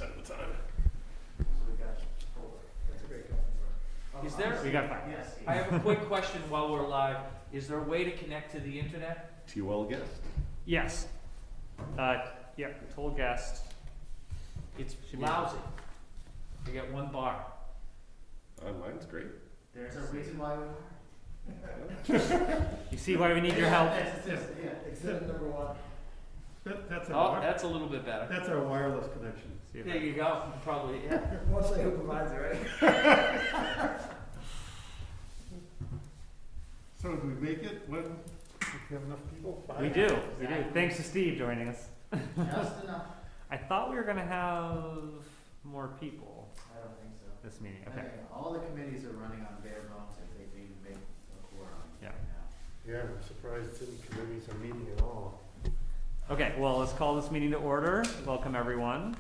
of the time. So we got 4. That's a great company. Is there? We got 5. Yes. I have a quick question while we're live. Is there a way to connect to the internet? TOL guest. Yes. Yeah, told guest. It's Should be- lousy. I get 1 bar. Mine's great. There's a reason why we hired. You see why we need your help? Exhibit number 1. That's Oh, that's a little bit better. that's our wireless connection. See if There you go. Probably, yeah. Mostly who provides it, right? So do we make it when we have enough people? we do. We do. Thanks to Steve joining us. Just enough. I thought we were gonna have more people I don't think so. this meeting. I Okay. think all the committees are running on bare bones if they can even make a quorum. Yeah. right now. Yeah, I'm surprised city committees are meeting at all. Okay. Well, let's call this meeting to order. Welcome everyone.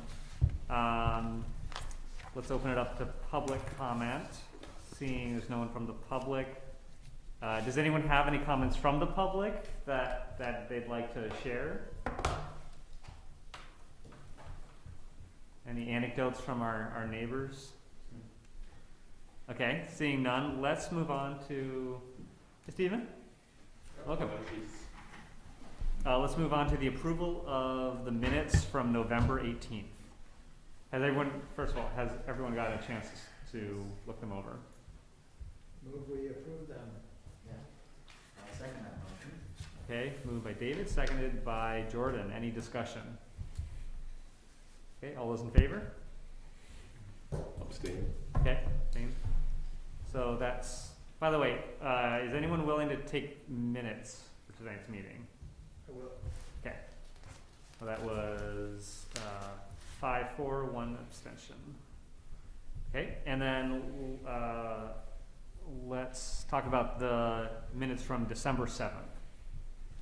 Let's open it up to public comment. Seeing there's no one from the public. Does anyone have any comments from the public that they'd like to share? Any anecdotes from our neighbors? Okay, seeing none, let's move on to Stephen. Welcome. Let's move on to the approval of the minutes from November 18th. First of all, has everyone got a chance to look them over? Move we approve them. Yeah. I'll second that motion. Okay, moved by David, seconded by Jordan. Any discussion? Okay, all those in favor? Abstain. Okay, same. So that's, by the way, is anyone willing to take minutes for tonight's meeting? I will. Okay. So that was 5-4, 1 abstention. Okay, and then let's talk about the minutes from December 7th.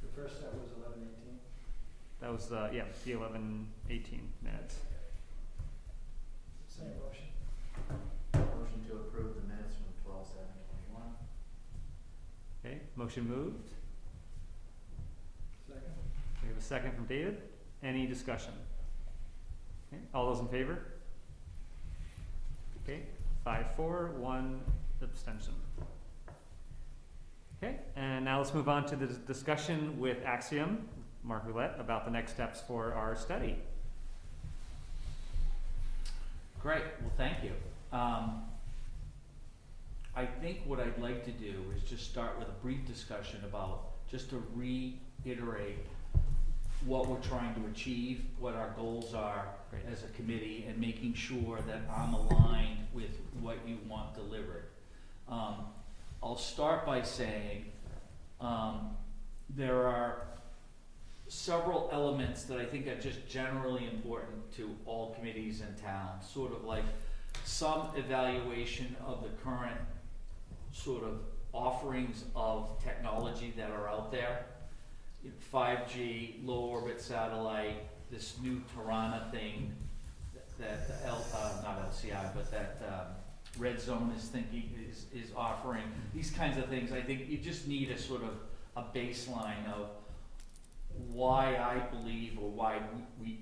The first set was 11:18. That was, the 11-18 minutes. Same motion. Motion to approve the minutes from 12/7/21. Okay, motion moved. Second. We have a second from David. Any discussion? Okay, all those in favor? Okay, 5-4, 1 abstention. Okay, and now let's move on to the discussion with Axiom, Mark Roulette, about the next steps for our study. Great, well, thank you. I think what I'd like to do is just start with a brief discussion about, just to reiterate what we're trying to achieve, what our goals are Great. as a committee, and making sure that I'm aligned with what you want delivered. I'll start by saying, there are several elements that I think are just generally important to all committees in town, sort of like some evaluation of the current sort of offerings of technology that are out there. 5G, low orbit satellite, this new Tirana thing that not LCI, but that Red Zone is offering. These kinds of things, I think you just need a sort of a baseline of why I believe, or why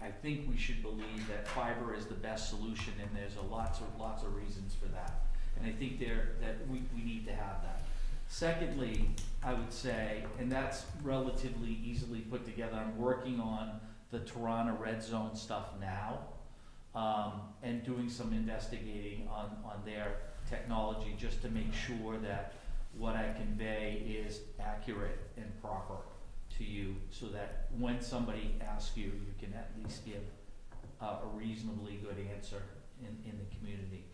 I think we should believe that fiber is the best solution, and there's lots of reasons for that. And I think that we need to have that. Secondly, I would say, and that's relatively easily put together, I'm working on the Tirana Red Zone stuff now, and doing some investigating on their technology, just to make sure that what I convey is accurate and proper to you, so that when somebody asks you, you can at least give a reasonably good answer in the community.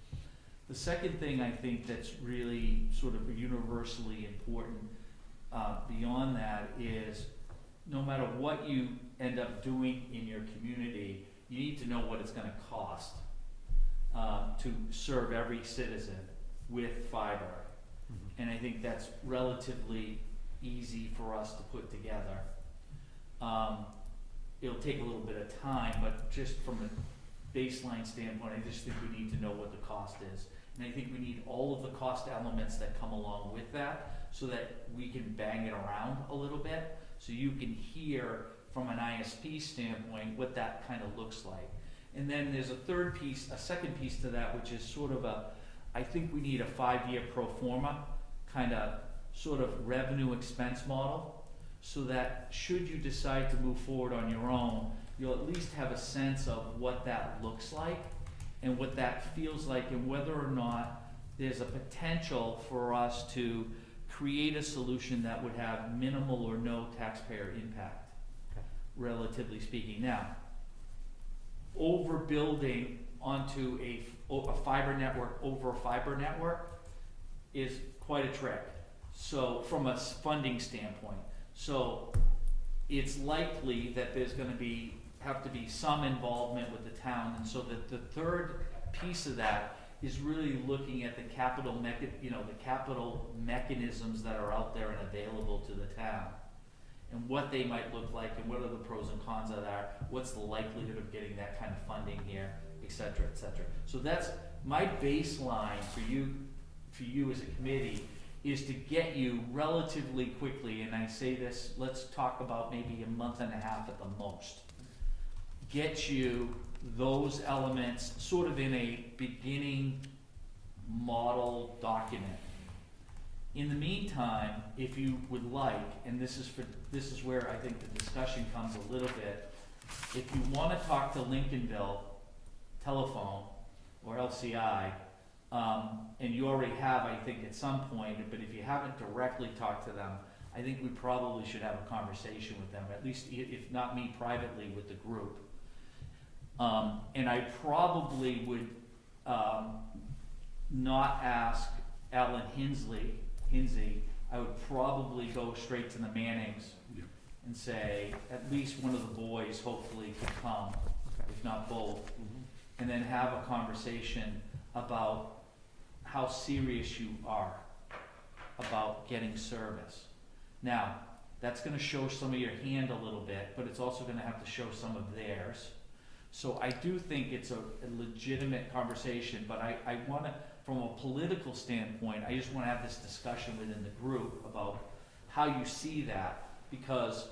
The second thing I think that's really sort of universally important beyond that is, no matter what you end up doing in your community, you need to know what it's going to cost to serve every citizen with fiber. Mm-hmm. And I think that's relatively easy for us to put together. It'll take a little bit of time, but just from a baseline standpoint, I just think we need to know what the cost is. And I think we need all of the cost elements that come along with that, so that we can bang it around a little bit, so you can hear from an ISP standpoint what that kind of looks like. And then there's a second piece to that, which is sort of I think we need a 5-year pro forma, kind of sort of revenue expense model, so that should you decide to move forward on your own, you'll at least have a sense of what that looks like and what that feels like, and whether or not there's a potential for us to create a solution that would have minimal or no taxpayer impact, relatively speaking. Now, overbuilding onto a fiber network over a fiber network is quite a trick. So from a funding standpoint, so it's likely that there's going to have to be some involvement with the town, and so the third piece of that is really looking at the capital mechanisms that are out there and available to the town, and what they might look like, and what are the pros and cons of that, what's the likelihood of getting that kind of funding here, et cetera, et cetera. So that's my baseline for you as a committee, is to get you relatively quickly, and I say this, let's talk about maybe a month and a half at the most, get you those elements sort of in a beginning model document. In the meantime, if you would like, and this is where I think the discussion comes a little bit, if you want to talk to Lincolnville Telephone or LCI, and you already have, I think, at some point, but if you haven't directly talked to them, I think we probably should have a conversation with them, at least if not me privately, with the group. And I probably would not ask Alan Hinsey. I would probably go straight to the Mannings and say, at least one of the boys hopefully could come, if not both, and then have a conversation about how serious you are about getting service. Now, that's going to show some of your hand a little bit, but it's also going to have to show some of theirs. So I do think it's a legitimate conversation, but I want to, from a political standpoint, I just want to have this discussion within the group about how you see that, because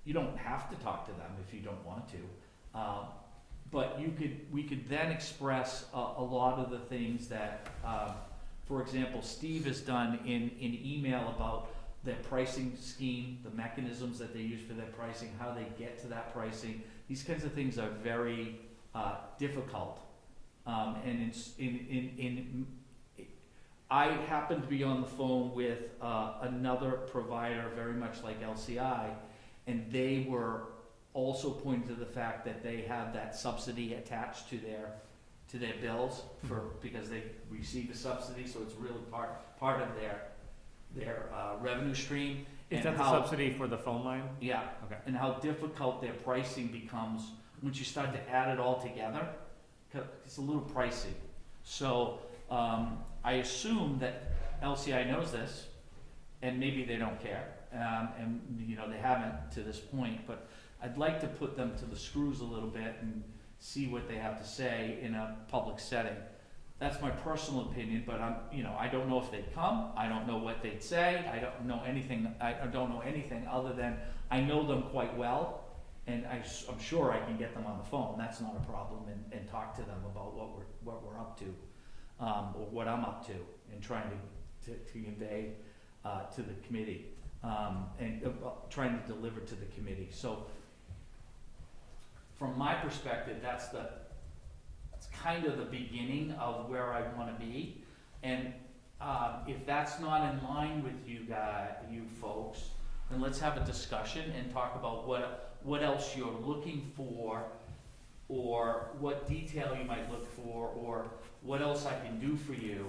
you don't have to talk to them if you don't want to. But we could then express a lot of the things that, for example, Steve has done in email about their pricing scheme, the mechanisms that they use for their pricing, how they get to that pricing. These kinds of things are very difficult. And I happened to be on the phone with another provider very much like LCI, and they were also pointing to the fact that they have that subsidy attached to their bills because they receive a subsidy, so it's really part of their revenue stream. Is that the subsidy for the phone line? Yeah. Okay. And how difficult their pricing becomes once you start to add it all together. It's a little pricey. So I assume that LCI knows this, and maybe they don't care, and they haven't to this point. But I'd like to put them to the screws a little bit and see what they have to say in a public setting. That's my personal opinion, but I don't know if they'd come. I don't know what they'd say. I don't know anything. I don't know anything other than I know them quite well, and I'm sure I can get them on the phone. That's not a problem, and talk to them about what we're up to, or what I'm up to, and trying to convey to the committee, and trying to deliver to the committee. So, from my perspective, that's kind of the beginning of where I want to be, and if that's not in line with you folks, then let's have a discussion and talk about what else you're looking for, or what detail you might look for, or what else I can do for you.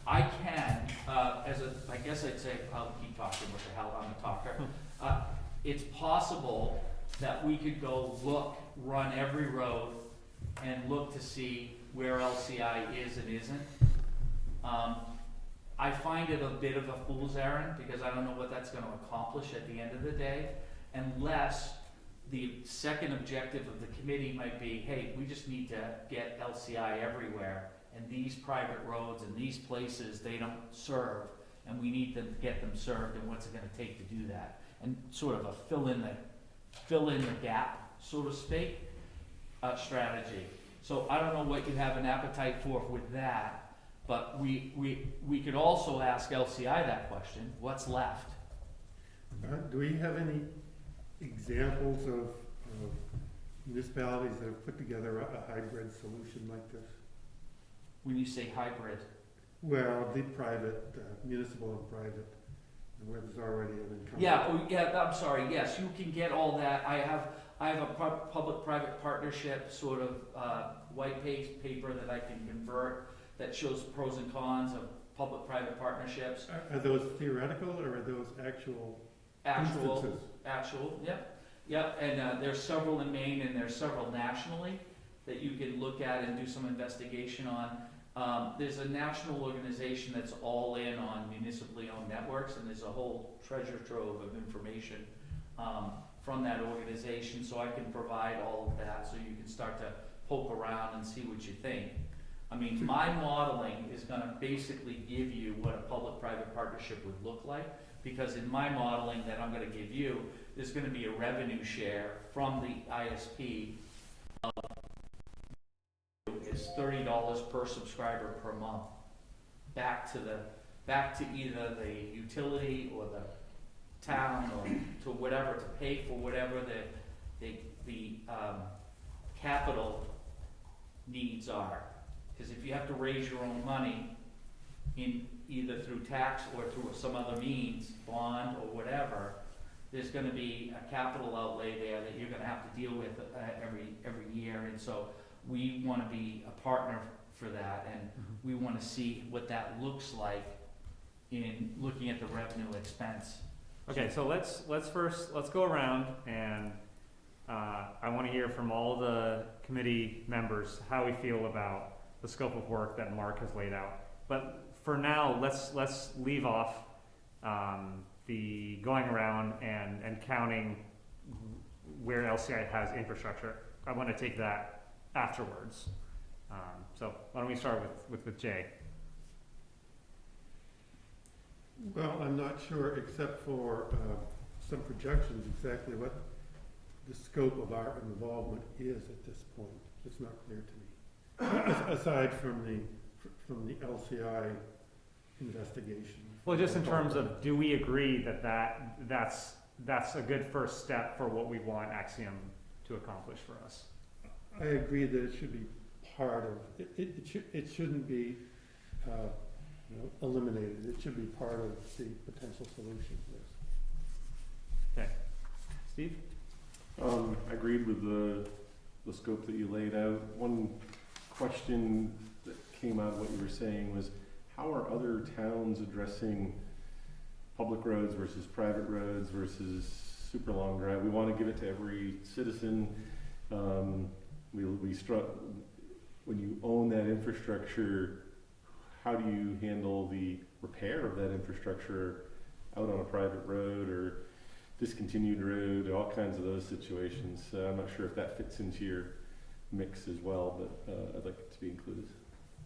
I can, I guess I'd say, I'll keep talking, what the hell, I'm a talker. It's possible that we could go run every road and look to see where LCI is and isn't. I find it a bit of a fool's errand, because I don't know what that's going to accomplish at the end of the day, unless the second objective of the committee might be, hey, we just need to get LCI everywhere, and these private roads and these places they don't serve, and we need to get them served, and what's it going to take to do that, and sort of a fill in the gap, so to speak. strategy. So I don't know what you have an appetite for with that, but we could also ask LCI that question, what's left? Do we have any examples of municipalities that have put together a hybrid solution like this? When you say hybrid, Well, the private, municipal and private, where there's already an incumbent. yeah, oh, yeah, I'm sorry, yes, you can get all that. I have a public-private partnership sort of white paper that I can convert that shows pros and cons of public-private partnerships. Are those theoretical or are those actual instances? Actual, yep, and there's several in Maine and there's several nationally that you can look at and do some investigation on. There's a national organization that's all in on municipally owned networks, and there's a whole treasure trove of information from that organization, so I can provide all of that so you can start to poke around and see what you think. I mean, my modeling is gonna basically give you what a public-private partnership would look like, because in my modeling that I'm gonna give you, there's gonna be a revenue share from the ISP is $30 per subscriber per month, back to either the utility or the town or to whatever, to pay for whatever the capital needs are. Because if you have to raise your own money in either through tax or through some other means, bond or whatever, there's gonna be a capital outlay there that you're gonna have to deal with every year, and so we wanna be a partner for that, and we wanna see what that looks like in looking at the revenue expense. Okay, so let's go around and I want to hear from all the committee members how we feel about the scope of work that Mark has laid out. But for now, let's leave off the going around and counting where LCI has infrastructure. I want to take that afterwards. So why don't we start with Jay? Well, I'm not sure, except for some projections, exactly what the scope of our involvement is at this point. It's not clear to me, aside from the LCI investigation. Well, just in terms of, do we agree that's a good first step for what we want Axiom to accomplish for us? I agree that it should be part of it shouldn't be eliminated. It should be part of the potential solution to this. Okay, Steve? I agreed with the scope that you laid out. One question that came out of what you were saying was, how are other towns addressing public roads versus private roads versus super long drive? We want to give it to every citizen. We struck, when you own that infrastructure, how do you handle the repair of that infrastructure out on a private road or discontinued road, all kinds of those situations. I'm not sure if that fits into your mix as well, but I'd like it to be included.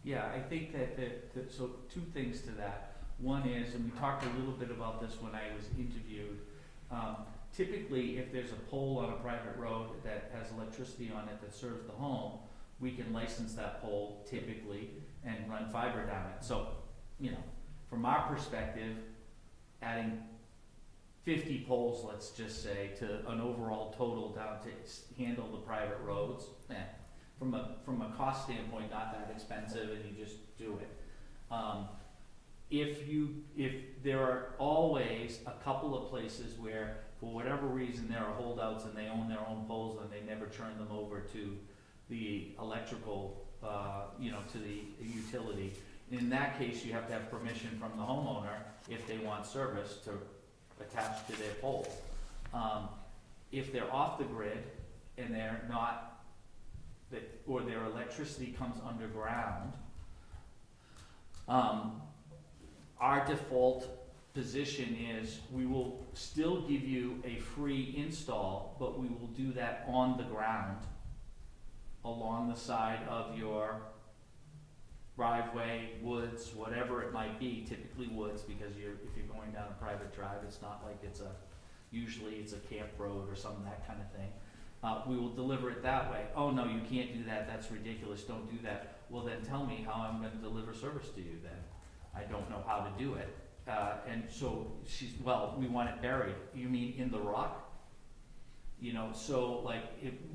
Yeah, I think that so two things to that. One is, and we talked a little bit about this when I was interviewed, typically if there's a pole on a private road that has electricity on it that serves the home, we can license that pole typically and run fiber down it. So, from our perspective, adding 50 poles, let's just say, to an overall total down to handle the private roads, from a cost standpoint, not that expensive, and you just do it. If there are always a couple of places where, for whatever reason, there are holdouts and they own their own poles and they never turn them over to the electrical, to the utility. In that case, you have to have permission from the homeowner if they want service to attach to their pole. If they're off the grid and they're not, or their electricity comes underground, our default position is we will still give you a free install, but we will do that on the ground along the side of your driveway, woods, whatever it might be, typically woods, because if you're going down a private drive, it's not like usually it's a camp road or that kind of thing. we will deliver it that way. Oh, no, you can't do that, that's ridiculous, don't do that. Well, then tell me how I'm gonna deliver service to you then. I don't know how to do it. And so well, we want it buried. You mean in the rock? You know, so like,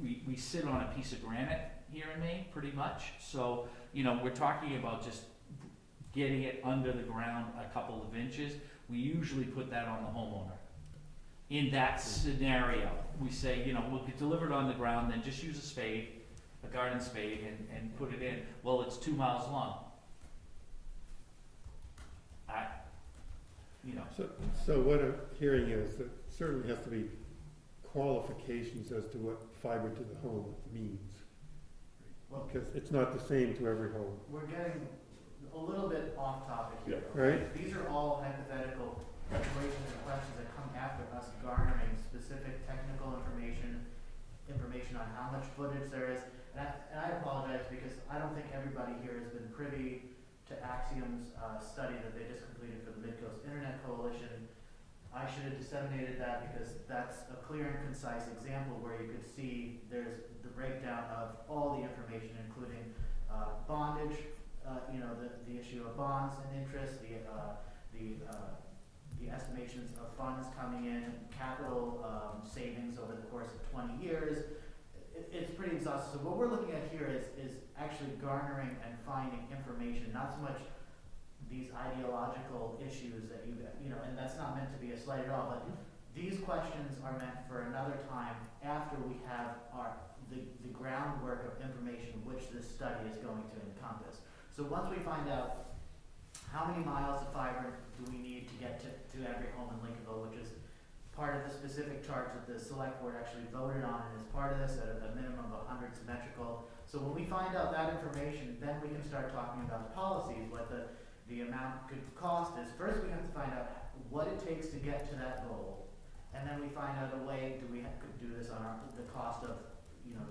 we sit on a piece of granite here in Maine, pretty much. So, you know, we're talking about just getting it under the ground a couple of inches. We usually put that on the homeowner. In that scenario, we say, you know, we'll get delivered on the ground, then just use a spade, a garden spade, and put it in. Well, it's 2 miles long. You know. So what I'm hearing is that certainly has to be qualifications as to what fiber to the home means. Well, Because it's not the same to every home, we're getting a little bit off topic here. Yeah. right? These are all hypothetical situations and questions that come after us garnering specific technical information on how much footage there is. And I apologize because I don't think everybody here has been privy to Axiom's study that they just completed for the Mid-Coast Internet Coalition. I should have disseminated that because that's a clear and concise example where you could see there's the breakdown of all the information, including bondage, the issue of bonds and interest, the estimations of funds coming in, capital savings over the course of 20 years. It's pretty exhaustive. So what we're looking at here is actually garnering and finding information, not so much these ideological issues that and that's not meant to be a slight at all, but these questions are meant for another time after we have the groundwork of information which this study is going to encompass. So once we find out how many miles of fiber do we need to get to every home in Lincolnville, which is part of the specific charts that the select board actually voted on, and as part of this, at a minimum of 100 symmetrical. So when we find out that information, then we can start talking about policies, what the amount could cost is. First we have to find out what it takes to get to that goal, and then we find out a way, could do this on the cost of,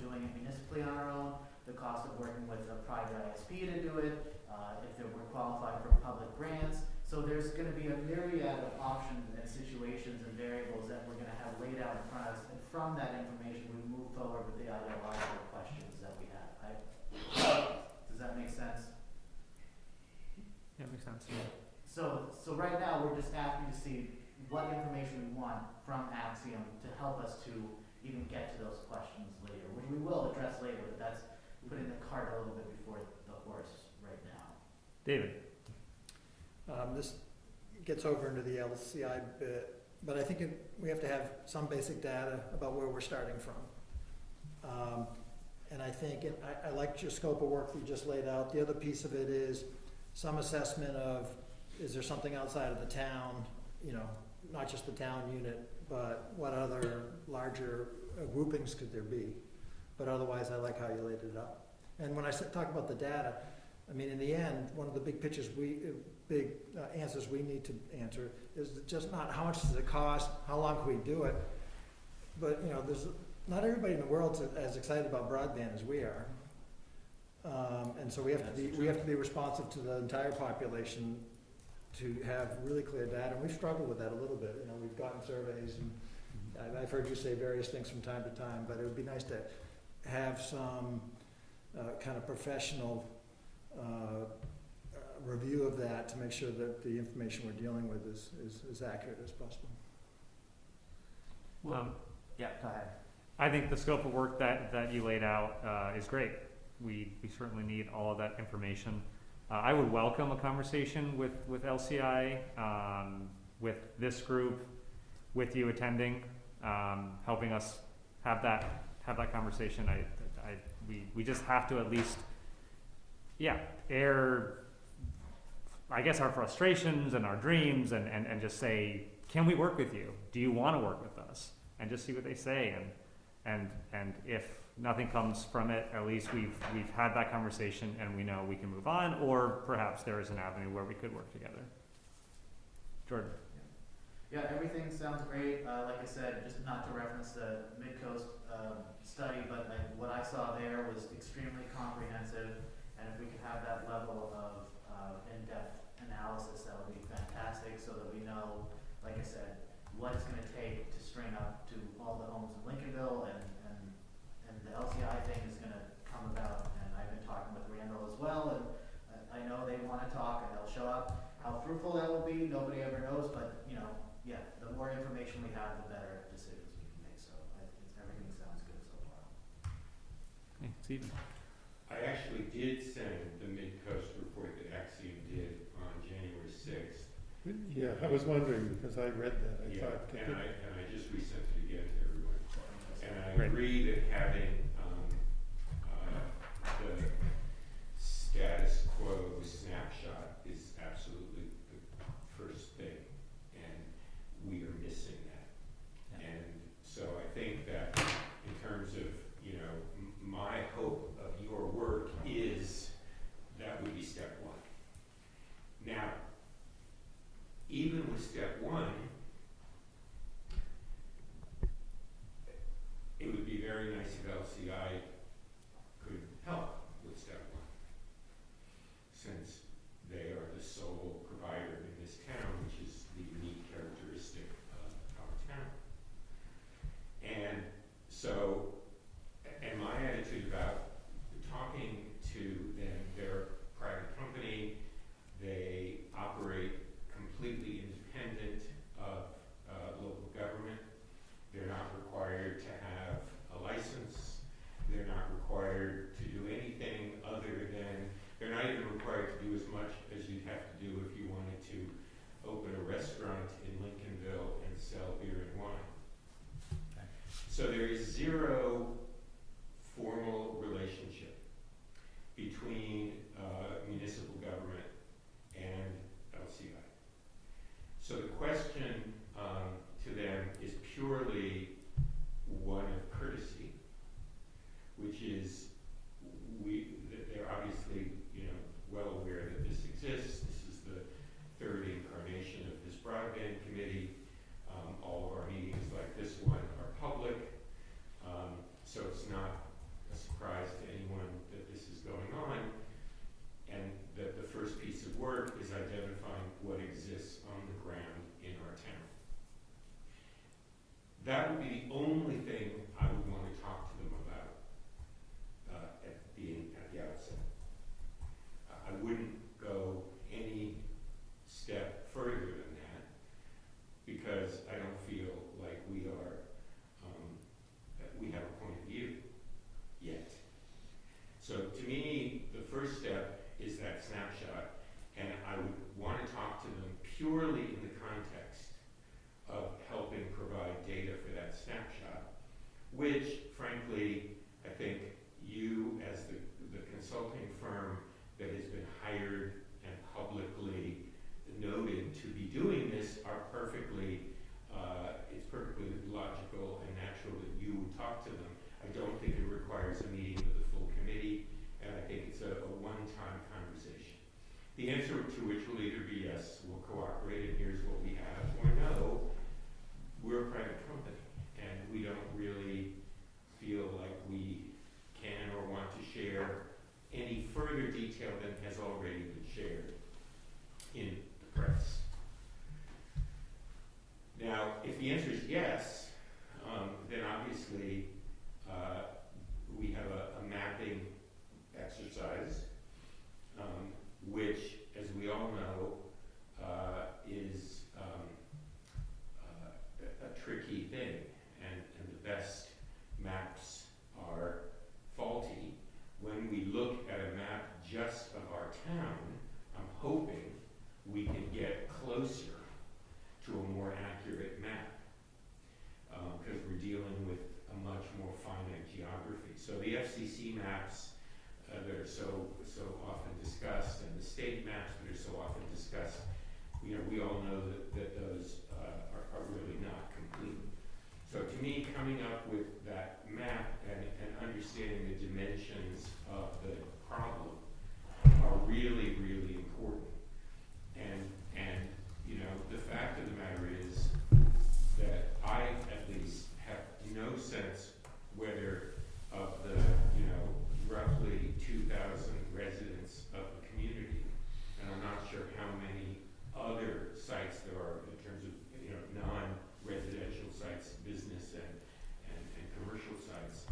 doing it municipally on our own, the cost of working with a private ISP to do it, if we're qualified for public grants. So there's going to be a myriad of options and situations and variables that we're going to have laid out in front of us, and from that information we move forward with the ideological questions that we have. Does that make sense? Yeah, makes sense. So right now we're just asking to see what information we want from Axiom to help us to even get to those questions later, which we will address later, but that's putting the cart a little bit before the horse right now. David. This gets over into the LCI bit, but I think we have to have some basic data about where we're starting from. And I think, I liked your scope of work that you just laid out. The other piece of it is some assessment of, is there something outside of the town, not just the town unit, but what other larger groupings could there be? But otherwise, I like how you laid it up. And when I talk about the data, I mean, in the end, one of the big answers we need to answer is just not how much does it cost, how long can we do it, but there's not everybody in the world's as excited about broadband as we are, and so we have to be responsive to the entire population to have really clear data. And we've struggled with that a little bit. We've gotten surveys, and I've heard you say various things from time to time, but it would be nice to have some kind of professional review of that to make sure that the information we're dealing with is as accurate as possible. Yeah, go ahead. I think the scope of work that you laid out is great. We certainly need all of that information. I would welcome a conversation with LCI, with this group, with you attending, helping us have that conversation. We just have to at least, air, I guess, our frustrations and our dreams, and just say, can we work with you? Do you want to work with us? And just see what they say. And if nothing comes from it, at least we've had that conversation and we know we can move on, or perhaps there is an avenue where we could work together. Jordan. Yeah, everything sounds great. Like I said, just not to reference the Mid-Coast study, but what I saw there was extremely comprehensive, and if we could have that level of in-depth analysis, that would be fantastic, so that we know, like I said, what it's going to take to string up to all the homes in Lincolnville and the LCI thing is gonna come about, and I've been talking with Randall as well, and I know they wanna talk and they'll show up. How fruitful that will be, nobody ever knows, but, you know, yeah, the more information we have, the better decisions we can make, so everything sounds good so far. Okay, Stephen. I actually did send the Mid-Coast report that Axiom did on January 6th. Yeah, I was wondering, because I read that, I Yeah, thought. and I just resent it again to everyone. And I Great. agree that having the status quo snapshot is absolutely the first thing, and we are missing that. Yeah. And so I think that in terms of, you know, my hope of your work is that would be step one. Now, even with step one, it would be very nice if LCI could help with step one, since they are the sole provider in this town, which is the unique characteristic of our town. And so, and my attitude about talking to them, they're a private company, they operate completely independent of local government. They're not required to have a license. They're not required to do anything other than, they're not even required to do as much as you'd have to do if you wanted to open a restaurant in Lincolnville and sell beer and wine. Okay. So there is zero formal relationship between municipal government and LCI. So the question to them is purely one of courtesy, which is they're obviously, you know, well aware that this exists. This is the third incarnation of this broadband committee. All of our meetings like this one are public, so it's not a surprise to anyone that this is going on, and that the first piece of work is identifying what exists on the ground in our town. That would be the only thing I would want to talk to them about at the outset. I wouldn't go any step further than that, because I don't feel like we have a point of view yet. So to me, the first step is that snapshot, and I would want to talk to them purely in the context of helping provide data for that snapshot, which, frankly, I think you, as the consulting firm that has been hired and publicly noted to be doing this, are it's perfectly logical and natural that you would talk to them. I don't think it requires a meeting of the full committee, and I think it's a one-time conversation. The answer to which will either be yes, we'll cooperate and here's what we have, or no, we're a private company and we don't really feel like we can or want to share any further detail than has already been shared in the press. Now, if the answer is yes, then obviously we have a mapping exercise, which, as we all know, is a tricky thing, and the best maps are faulty. When we look at a map just of our town, I'm hoping we can get closer to a more accurate map, because we're dealing with a much more finite geography. So the FCC maps that are so often discussed, and the state maps that are so often discussed, you know, we all know that those are really not complete. So to me, coming up with that map and understanding the dimensions of the problem are really, really important. And you know, the fact of the matter is that I, at least, have no sense whether of the, you know, roughly 2,000 residents of the community, and I'm not sure how many other sites there are in terms of, you know, non-residential sites, business and commercial sites.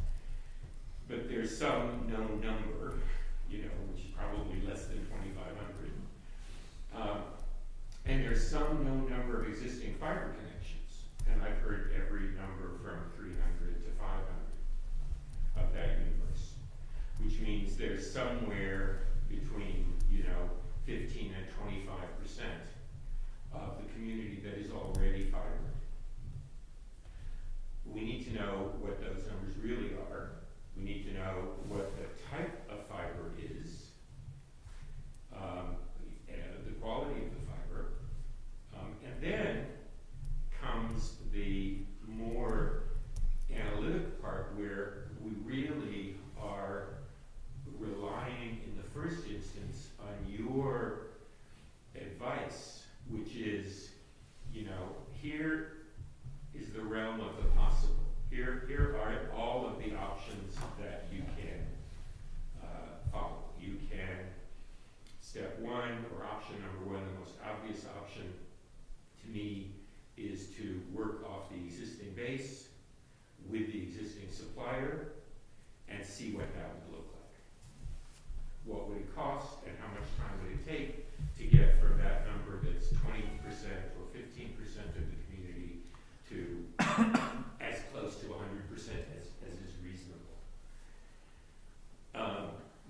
somewhere between, 15 and 25% of the community that is already fiber. We need to know what those numbers really are. We need to know what the type of fiber is, and the quality of the fiber. And then comes the more analytic part where we really are relying in the first instance on your advice, which is, here is the realm of the possible. Here are all of the options that you can follow. You can, step one, or option number one, the most obvious option to me is to work off the existing base with the existing supplier and see what that would look like. What would it cost and how much time would it take to get from that number that's 20% or 15% of the community to as close to 100% as is reasonable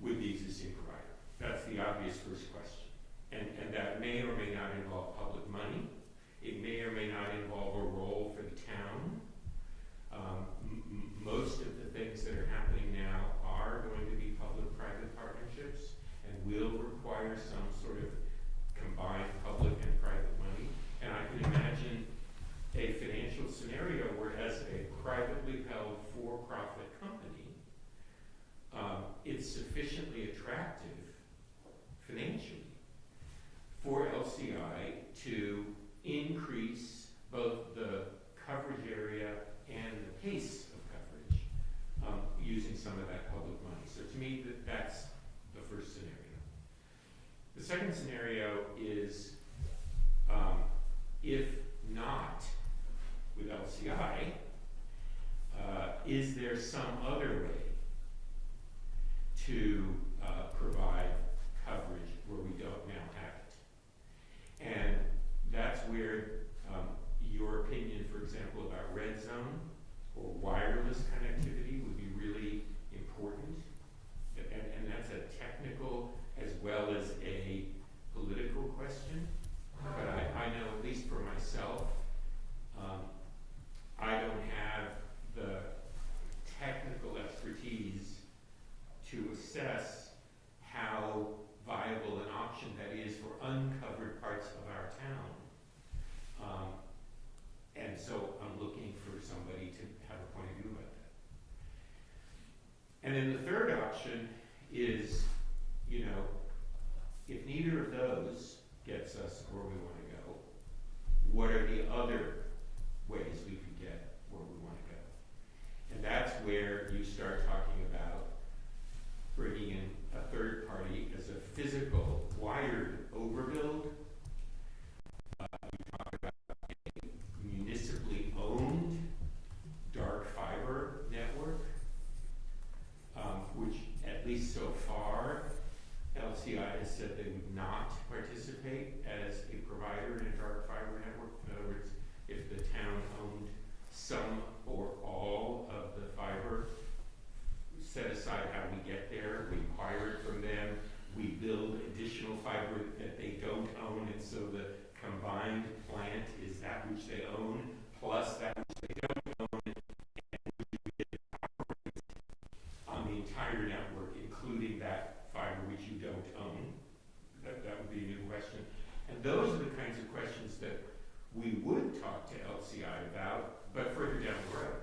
with the existing provider? That's the obvious first question. And that may or may not involve public money. It may or may not involve a role for the town. Most of the things that are happening now are going to be public-private partnerships and will require some sort of combined public and private money. And I can imagine a financial scenario where, as a privately held for-profit company, it's sufficiently attractive financially for LCI to increase both the coverage area and the pace of coverage using some of that public money. So to me, that's the first scenario. The second scenario is if not with LCI, is there some other way to provide coverage where we don't now have it? And that's where your opinion, for example, about red zone or wireless connectivity would be really important. And that's a technical as well as a political question. But I know, at least for myself, I don't have the technical expertise to assess how viable an option that is for uncovered parts of our town. And so I'm looking for somebody to have a point of view about that. And then the third option is, if neither of those gets us where we want to go, what are the other ways we could get where we want to go? And that's where you start talking about bringing in a third party as a physical wired overbuild. You talk about a municipally owned dark fiber network, which at least so far, LCI has said they would not participate as a provider in a dark fiber network. In other words, if the town owned some or all of the fiber, set aside how we get there, we acquire it from them, we build additional fiber that they don't own, and so the combined plant is that which they own, plus that which they don't own, and we get on the entire network, including that fiber which you don't own. That would be a new question. And those are the kinds of questions that we would talk to LCI about, but further down the road,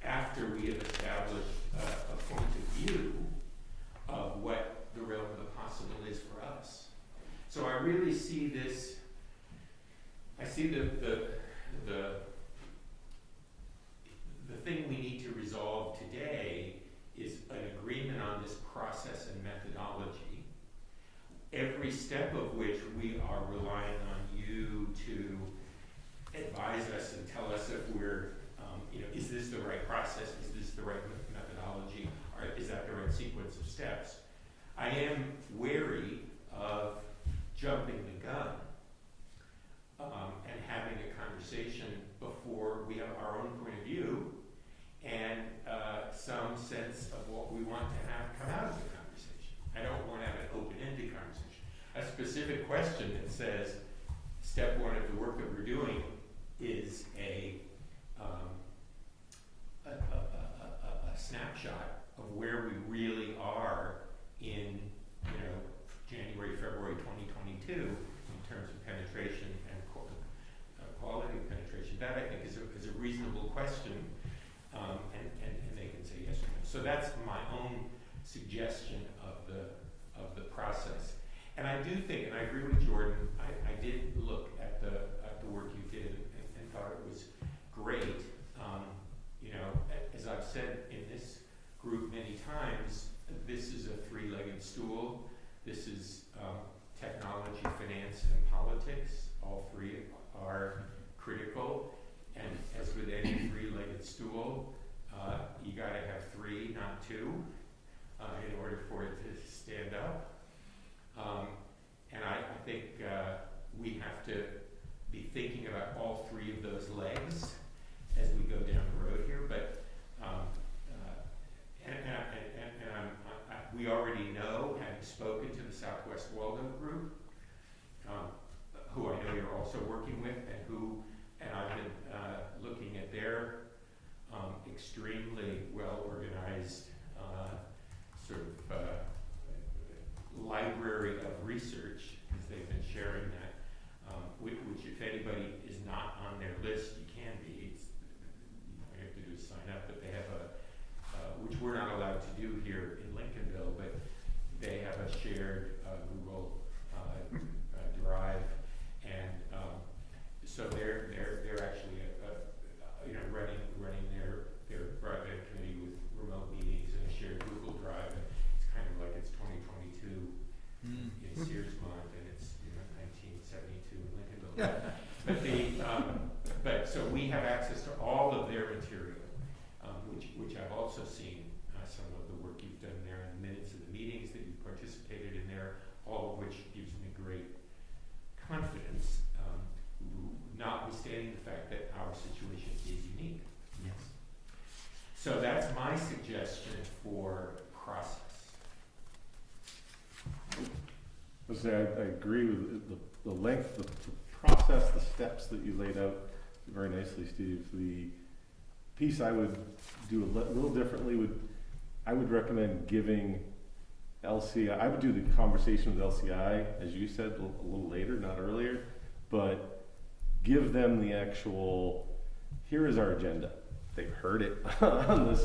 after we have established a point of view of what the realm of the possible is for us. So I really see this, I see the thing we need to resolve today is an agreement on this process and methodology, every step of which we are relying on you to advise us and tell us if we're, is this the right process? Is this the right methodology? Or is that the right sequence of steps? I am wary of jumping the gun and having a conversation before we have our own point of view and some sense of what we want to have come out of the conversation. specific question that says, step one of the work that we're doing is a snapshot of where we really are in, January, February 2022 in terms of penetration and quality of penetration. That I think is a reasonable question, and they can say yes or no. So that's my own suggestion of the process. And I do think, and I agree with Jordan, I did look at the work you did and thought it was great. As I've said in this group many times, this is a three-legged stool. This is technology, finance, and politics. All three are critical. And as with any three-legged stool, you got to have three, not two, in order for it to stand up. And I think we have to be thinking about all three of those legs as we go down the road here. But we already know, having spoken to the Southwest Waldo group, who I know you're also working with, and I've been looking at their extremely well-organized sort of library of research, because they've been sharing that, which if anybody is not on their list, you can be. All you have to do is sign up, but they have which we're not allowed to do here in Lincolnville, but they have a shared Google Drive, and so they're actually running their broadband committee with remote meetings and a shared Google Drive, and it's kind of like it's 2022 in Searsmont, and it's 1972 in Lincolnville. But so we have access to all of their material, which I've also seen some of the work you've done there and the minutes of the meetings that you've participated in there, all of which gives me great confidence, notwithstanding the fact that our situation is unique. Yes. So that's my suggestion for process. I agree with the length, the process, the steps that you laid out very nicely, Steve. The piece I would do a little differently I would recommend giving LCI, I would do the conversation with LCI, as you said, a little later, not earlier, but give them the actual, here is our agenda. They've heard it on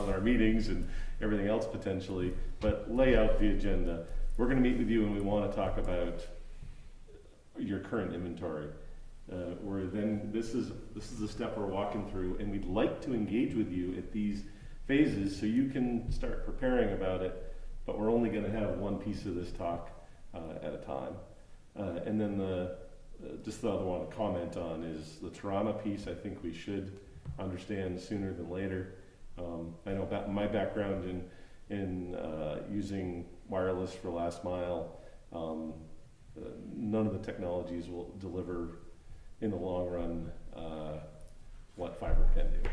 our meetings and everything else potentially, but lay out the agenda. We're going to meet with you and we want to talk about your current inventory. Where then this is the step we're walking through, and we'd like to engage with you at these phases so you can start preparing about it, but we're only going to have one piece of this talk at a time. And then just the other one to comment on is the Toronto piece. I think we should understand sooner than later. I know my background in using wireless for last mile, none of the technologies will deliver in the long run what fiber can do.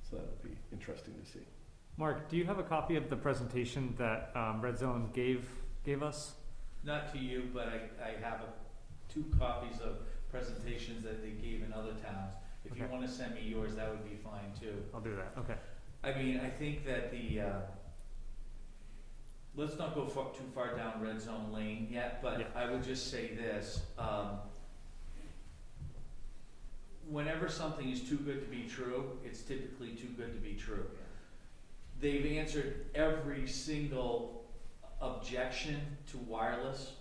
So that'll be interesting to see. Mark, do you have a copy of the presentation that Red Zone gave us? Not to you, but I have 2 copies of presentations that they gave in other towns. If you want to send me yours, that would be fine too. I'll do that. Okay. I mean, I think that let's not go too far down Red Zone lane yet, but I would just say this. Whenever something is too good to be true, it's typically too good to be true. They've answered every single objection to wireless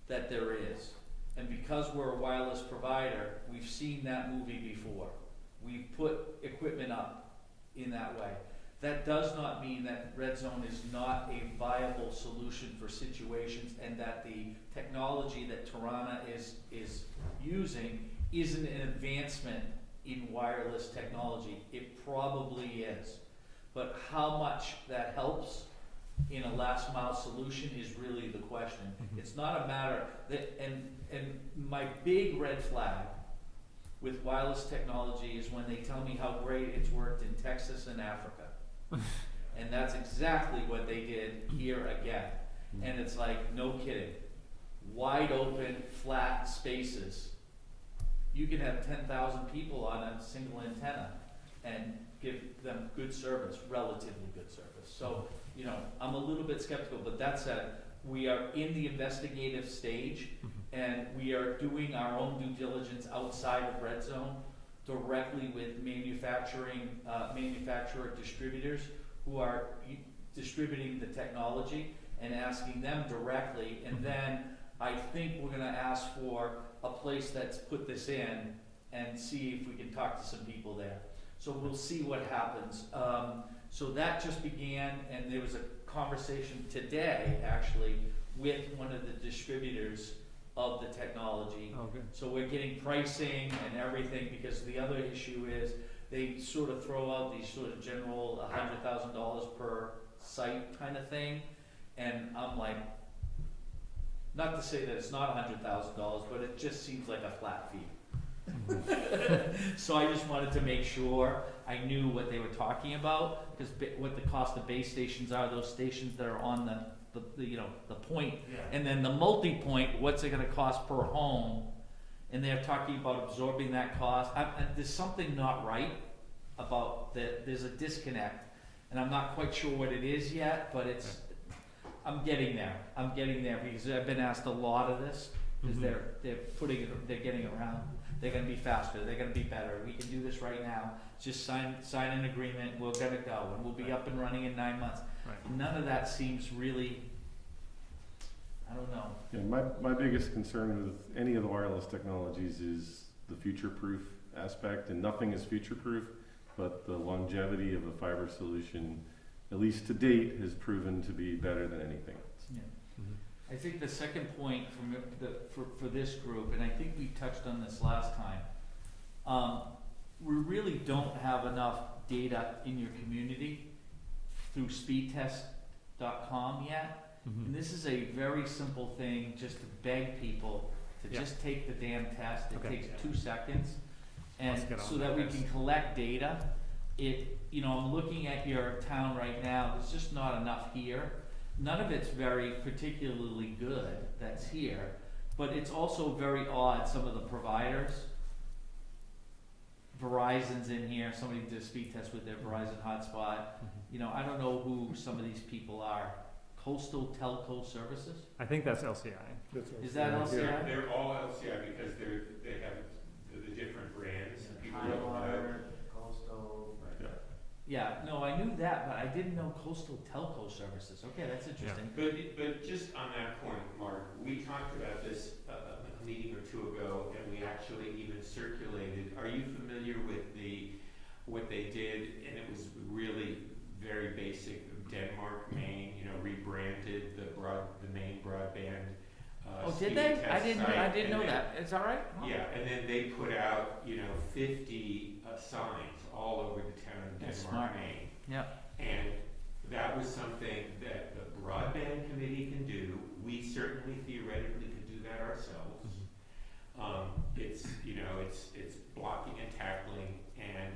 that there is. And because we're a wireless provider, we've seen that movie before. We've put equipment up in that way. That does not mean that Red Zone is not a viable solution for situations, and that the technology that Toronto is using isn't an advancement in wireless technology. It probably is. But how much that helps in a last mile solution is really the question. It's not a matter that, and my big red flag with wireless technology is when they tell me how great it's worked in Texas and Africa. And that's exactly what they did here again. and it's like, no kidding, wide open, flat spaces. You can have 10,000 people on a single antenna and give them good service, relatively good service. So, you know, I'm a little bit skeptical, but that said, we are in the investigative stage, and we are doing our own due diligence outside of Red Zone, directly with manufacturer distributors who are distributing the technology, and asking them directly. And then I think we're gonna ask for a place that's put this in and see if we can talk to some people there. So we'll see what happens. So that just began, and there was a conversation today, actually, with one of the distributors of the technology. Oh, good. So we're getting pricing and everything, because the other issue is they sort of throw out these sort of general $100,000 per site kind of thing. And I'm like, not to say that it's not $100,000, but it just seems like a flat fee. So I just wanted to make sure I knew what they were talking about, because what the cost of base stations are, those stations that are on the you know, the point, and then the multi-point, what's it gonna cost per home? And they're talking about absorbing that cost. There's something not right about that. There's a disconnect, and I'm not quite sure what it is yet, but I'm getting there. I'm getting there, because I've been asked a lot of this, because they're getting around. They're gonna be faster, they're gonna be better, we can do this right now, just sign an agreement, we're gonna go, and we'll be up and running in 9 months. Right. None of that seems really, I don't know. Yeah, my biggest concern with any of the wireless technologies is the future-proof aspect, and nothing is future-proof, but the longevity of a fiber solution, at least to date, has proven to be better than anything else. Yeah. I think the second point for this group, and I think we touched on this last time, we really don't have enough data in your community through speedtest.com yet. And this is a very simple thing, just to beg people to just take the damn test. It takes 2 seconds, and Let's get on so that we this. can collect data. You know, I'm looking at your town right now, there's just not enough here. None of it's very particularly good that's here, but it's also very odd, some of the providers. Verizon's in here, somebody did a speed test with their Verizon hotspot. You know, I don't know who some of these people are. Coastal Telco Services? I think that's LCI. Is that LCI? They're all LCI because they have the different brands. And people don't know. Highwater, Coastal. Yeah, no, I knew that, but I didn't know Coastal Telco Services. Okay, that's interesting. But just on that point, Mark, we talked about this a meeting or two ago, and we actually even circulated. Are you familiar with what they did? And it was really very basic. Denmark, Maine, you know, rebranded the Maine broadband. Oh, did they? I speed test didn't site, know and that. It's all right. Oh. Yeah, and then they put out, 50 signs all over the town of That's Denmark, smart. Maine. Yeah. And that was something that the broadband committee can do. We certainly theoretically could do that ourselves. It's blocking and tackling, and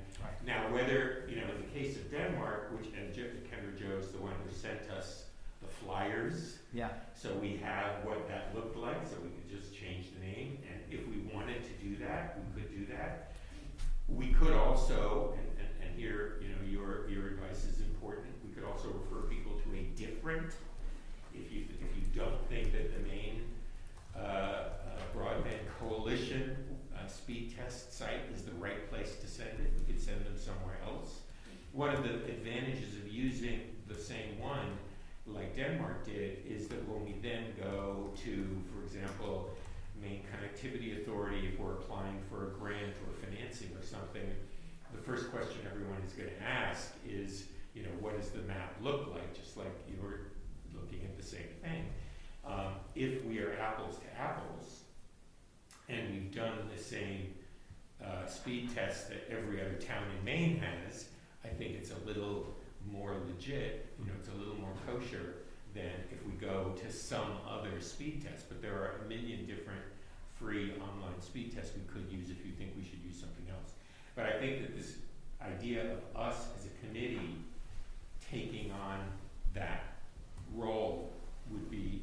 now whether, in the case of Denmark, and Kendra Joe's the one who sent us the flyers, Yeah. so we have what that looked like, so we could just change the name, and if we wanted to do that, we could do that. We could also, and here, your advice is important, we could also refer people to a different, if you don't think that the main broadband coalition speed test site is the right place to send it, we could send them somewhere else. One of the advantages of using the same one, like Denmark did, is that when we then go to, for example, Maine Connectivity Authority, if we're applying for a grant or financing or something, the first question everyone is going to ask is, what does the map look like? Just like you were looking at the same thing. If we are apples to apples, and we've done the same speed test that every other town in Maine has, I think it's a little more legit, it's a little more kosher than if we go to some other speed test. But there are a million different free online speed tests we could use if you think we should use something else. But I think that this idea of us as a committee taking on that role would be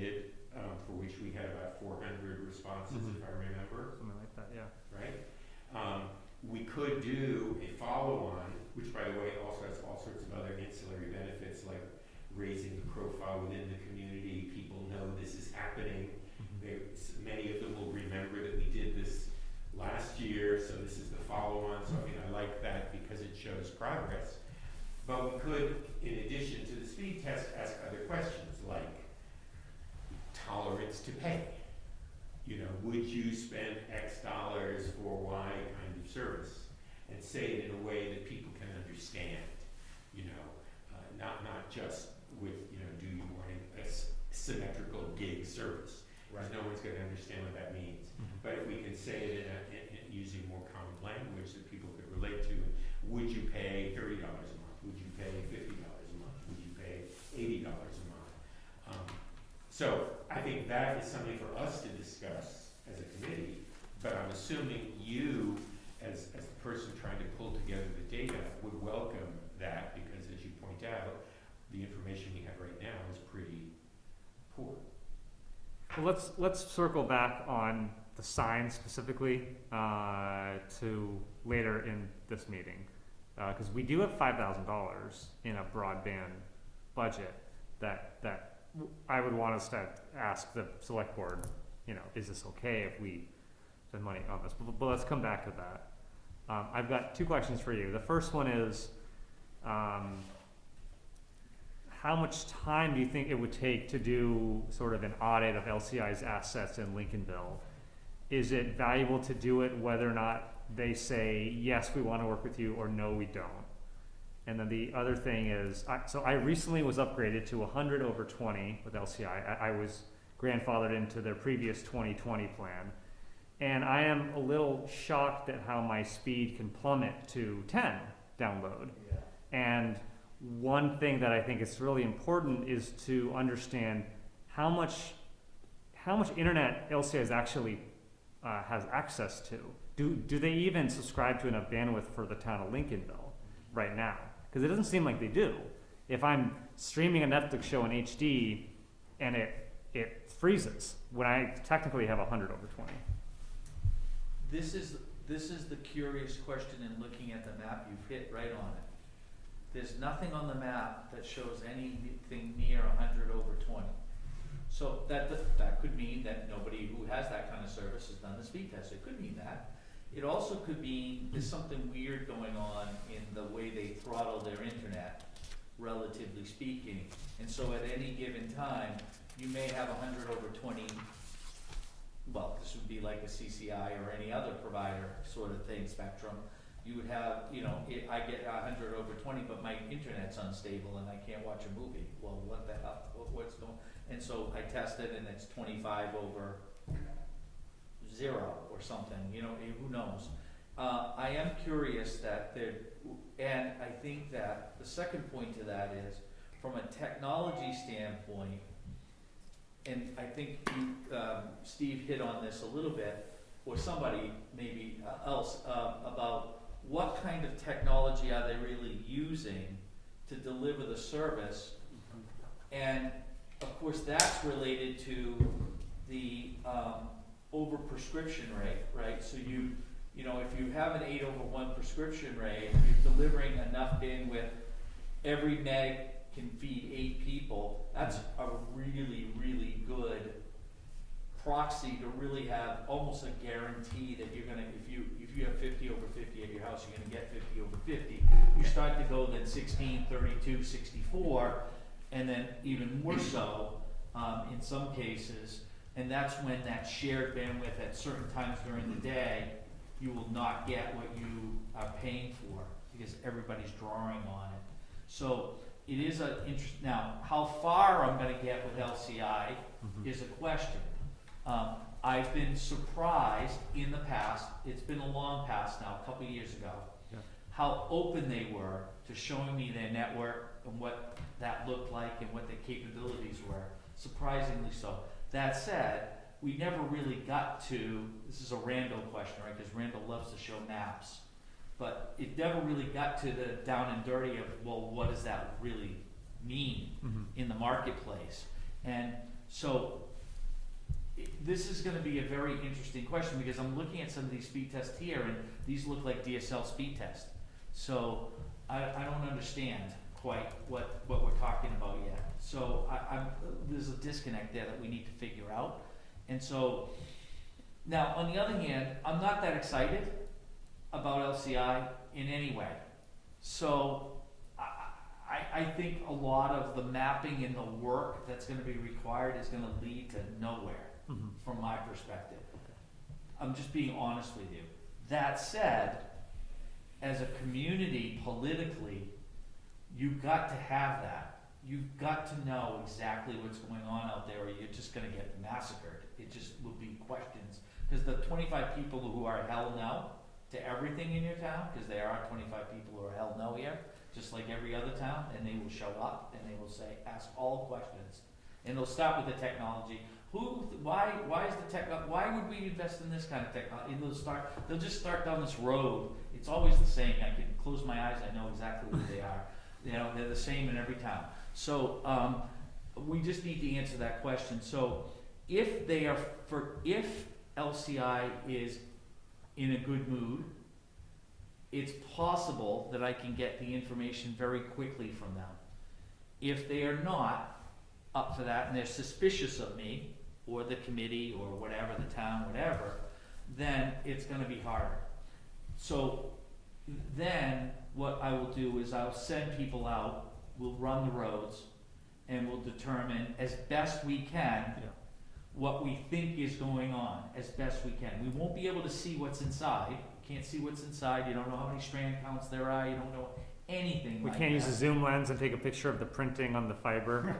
did, for which we had about 400 responses, if I remember, Something like that, yeah. right? We could do a follow-on, which by the way also has all sorts of other ancillary benefits like raising the profile within the community. People know this is happening. Many of them will remember that we did this last year, so this is the follow-on. So I mean, I like that because it shows progress. But we could, in addition to the speed test, ask other questions like tolerance to pay. You know, would you spend X dollars for Y kind of service? And say it in a way that people can understand, you know, not just with, you know, do you want a symmetrical gig service? Because no one's going to understand what that means. But if we can say it in using more common language that people could relate to, would you pay $30 a month? Would you pay $50 a month? Would you pay $80 a month? So I think that is something for us to discuss as a committee, but I'm assuming you, as the person trying to pull together the data, would welcome that because, as you point out, the information we have right now is pretty poor. Well, let's circle back on the sign specifically to later in this meeting, because we do have $5,000 in a broadband budget that I would want us to ask the select board, you know, is this okay if we spend money on this? But let's come back to that. I've got two questions for you. The first one is, how much time do you think it would take to do sort of an audit of LCI's assets in Lincolnville? Is it valuable to do it whether or not they say, yes, we want to work with you, or no, we don't? And then the other thing is, so I recently was upgraded to 100 over 20 with LCI. I was grandfathered into their previous 2020 plan. And I am a little shocked at how my speed can plummet to 10 download. Yeah. And one thing that I think is really important is to understand how much internet LCI actually has access to. Do they even subscribe to enough bandwidth for the town of Lincolnville right now? Because it doesn't seem like they do. If I'm streaming a Netflix show in HD and it freezes when I technically have 100 over 20. This is the curious question in looking at the map. You've hit right on it. There's nothing on the map that shows anything near 100 over 20. So that could mean that nobody who has that kind of service has done the speed test. It could mean that. It also could mean there's something weird going on in the way they throttle their internet, relatively speaking. And so at any given time, you may have 100 over 20. Well, this would be like a CCI or any other provider sort of thing, spectrum. You would have, you know, I get 100 over 20, but my internet's unstable and I can't watch a movie. Well, what the hell? What's going on? And so I test it and it's 25 over 0 or something, you know, who knows? I am curious that there, and I think that the second point to that is, from a technology standpoint, and I think you, Steve hit on this a little bit, or somebody maybe else, about what kind of technology are they really using to deliver the service. And of course that's related to the over-prescription rate, right? So you know, if you have an 8/1 prescription rate, you're delivering enough bandwidth, every meg can feed 8 people. That's a really, really good proxy to really have almost a guarantee that you're gonna, if you have 50 over 50 at your house, you're gonna get 50 over 50. You start to go then 16, 32, 64, and then even more so in some cases. And that's when that shared bandwidth at certain times during the day, you will not get what you are paying for because everybody's drawing on it. So it is a interest. Now, how far I'm going to get with LCI is a question. I've been surprised in the past, it's been a long past now, a couple of years ago, how open they were to showing me their network and what that looked like and what the capabilities were, surprisingly so. That said, we never really got to, this is a Randall question, right, because Randall loves to show maps, but it never really got to the down and dirty of, well, what does that really mean in the marketplace? And So, this is gonna be a very interesting question, because I'm looking at some of these speed tests here, and these look like DSL speed tests. So, I don't understand quite what we're talking about yet. So, there's a disconnect there that we need to figure out. And so, now, on the other hand, I'm not that excited about LCI in any way. So, I think a lot of the mapping and the work that's gonna be required is gonna lead to nowhere, from my perspective. I'm just being honest with you. That said, as a community, politically, you've got to have that. You've got to know exactly what's going on out there, or you're just gonna get massacred. It just will be questions. Because the 25 people who are hell no to everything in your town, because there are 25 people who are hell no here, just like every other town, and they will show up and they will say, ask all questions. And they'll start with the technology. Why is the why would we invest in this kind of technology? And they'll just start down this road. It's always the same. I can close my eyes, I know exactly what they are. You know, they're the same in every town. So, we just need to answer that question. So, if LCI is in a good mood, it's possible that I can get the information very quickly from them. If they are not up for that and they're suspicious of me or the committee or whatever, the town, whatever, then it's gonna be harder. So then what I will do is I'll send people out, we'll run the roads, and we'll determine as best we can what we think is going on, as best we can. We won't be able to see what's inside. You can't see what's inside. You don't know how many strand counts there are. You don't know anything. We like can't use that. a zoom lens and take a picture of the printing on the fiber.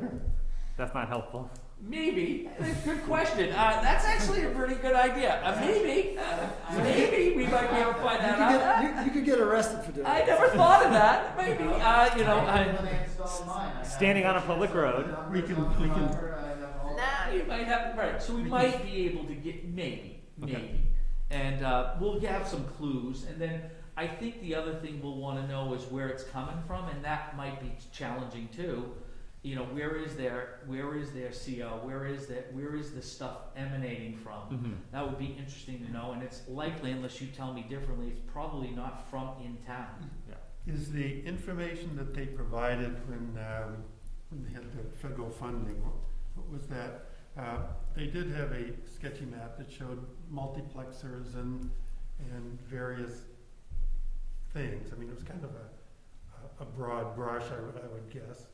That's not helpful. Maybe. Good question. That's actually a pretty good idea. Maybe we might be able to find that out. You could get arrested for doing I that. never thought of that. Maybe. When they install mine, I have Standing on a public road. We can- Nah, you might have, right, so we might be able to get, maybe. And, we'll have some clues, and then I think the other thing we'll wanna know is where it's coming from, and that might be challenging too. You know, where is their CO, where is the stuff emanating from? That would be interesting to know, and it's likely, unless you tell me differently, it's probably not from in town. Is the information that they provided when they had the federal funding, what was that? They did have a sketchy map that showed multiplexers and various things. I mean, it was kind of a broad brush, I would guess.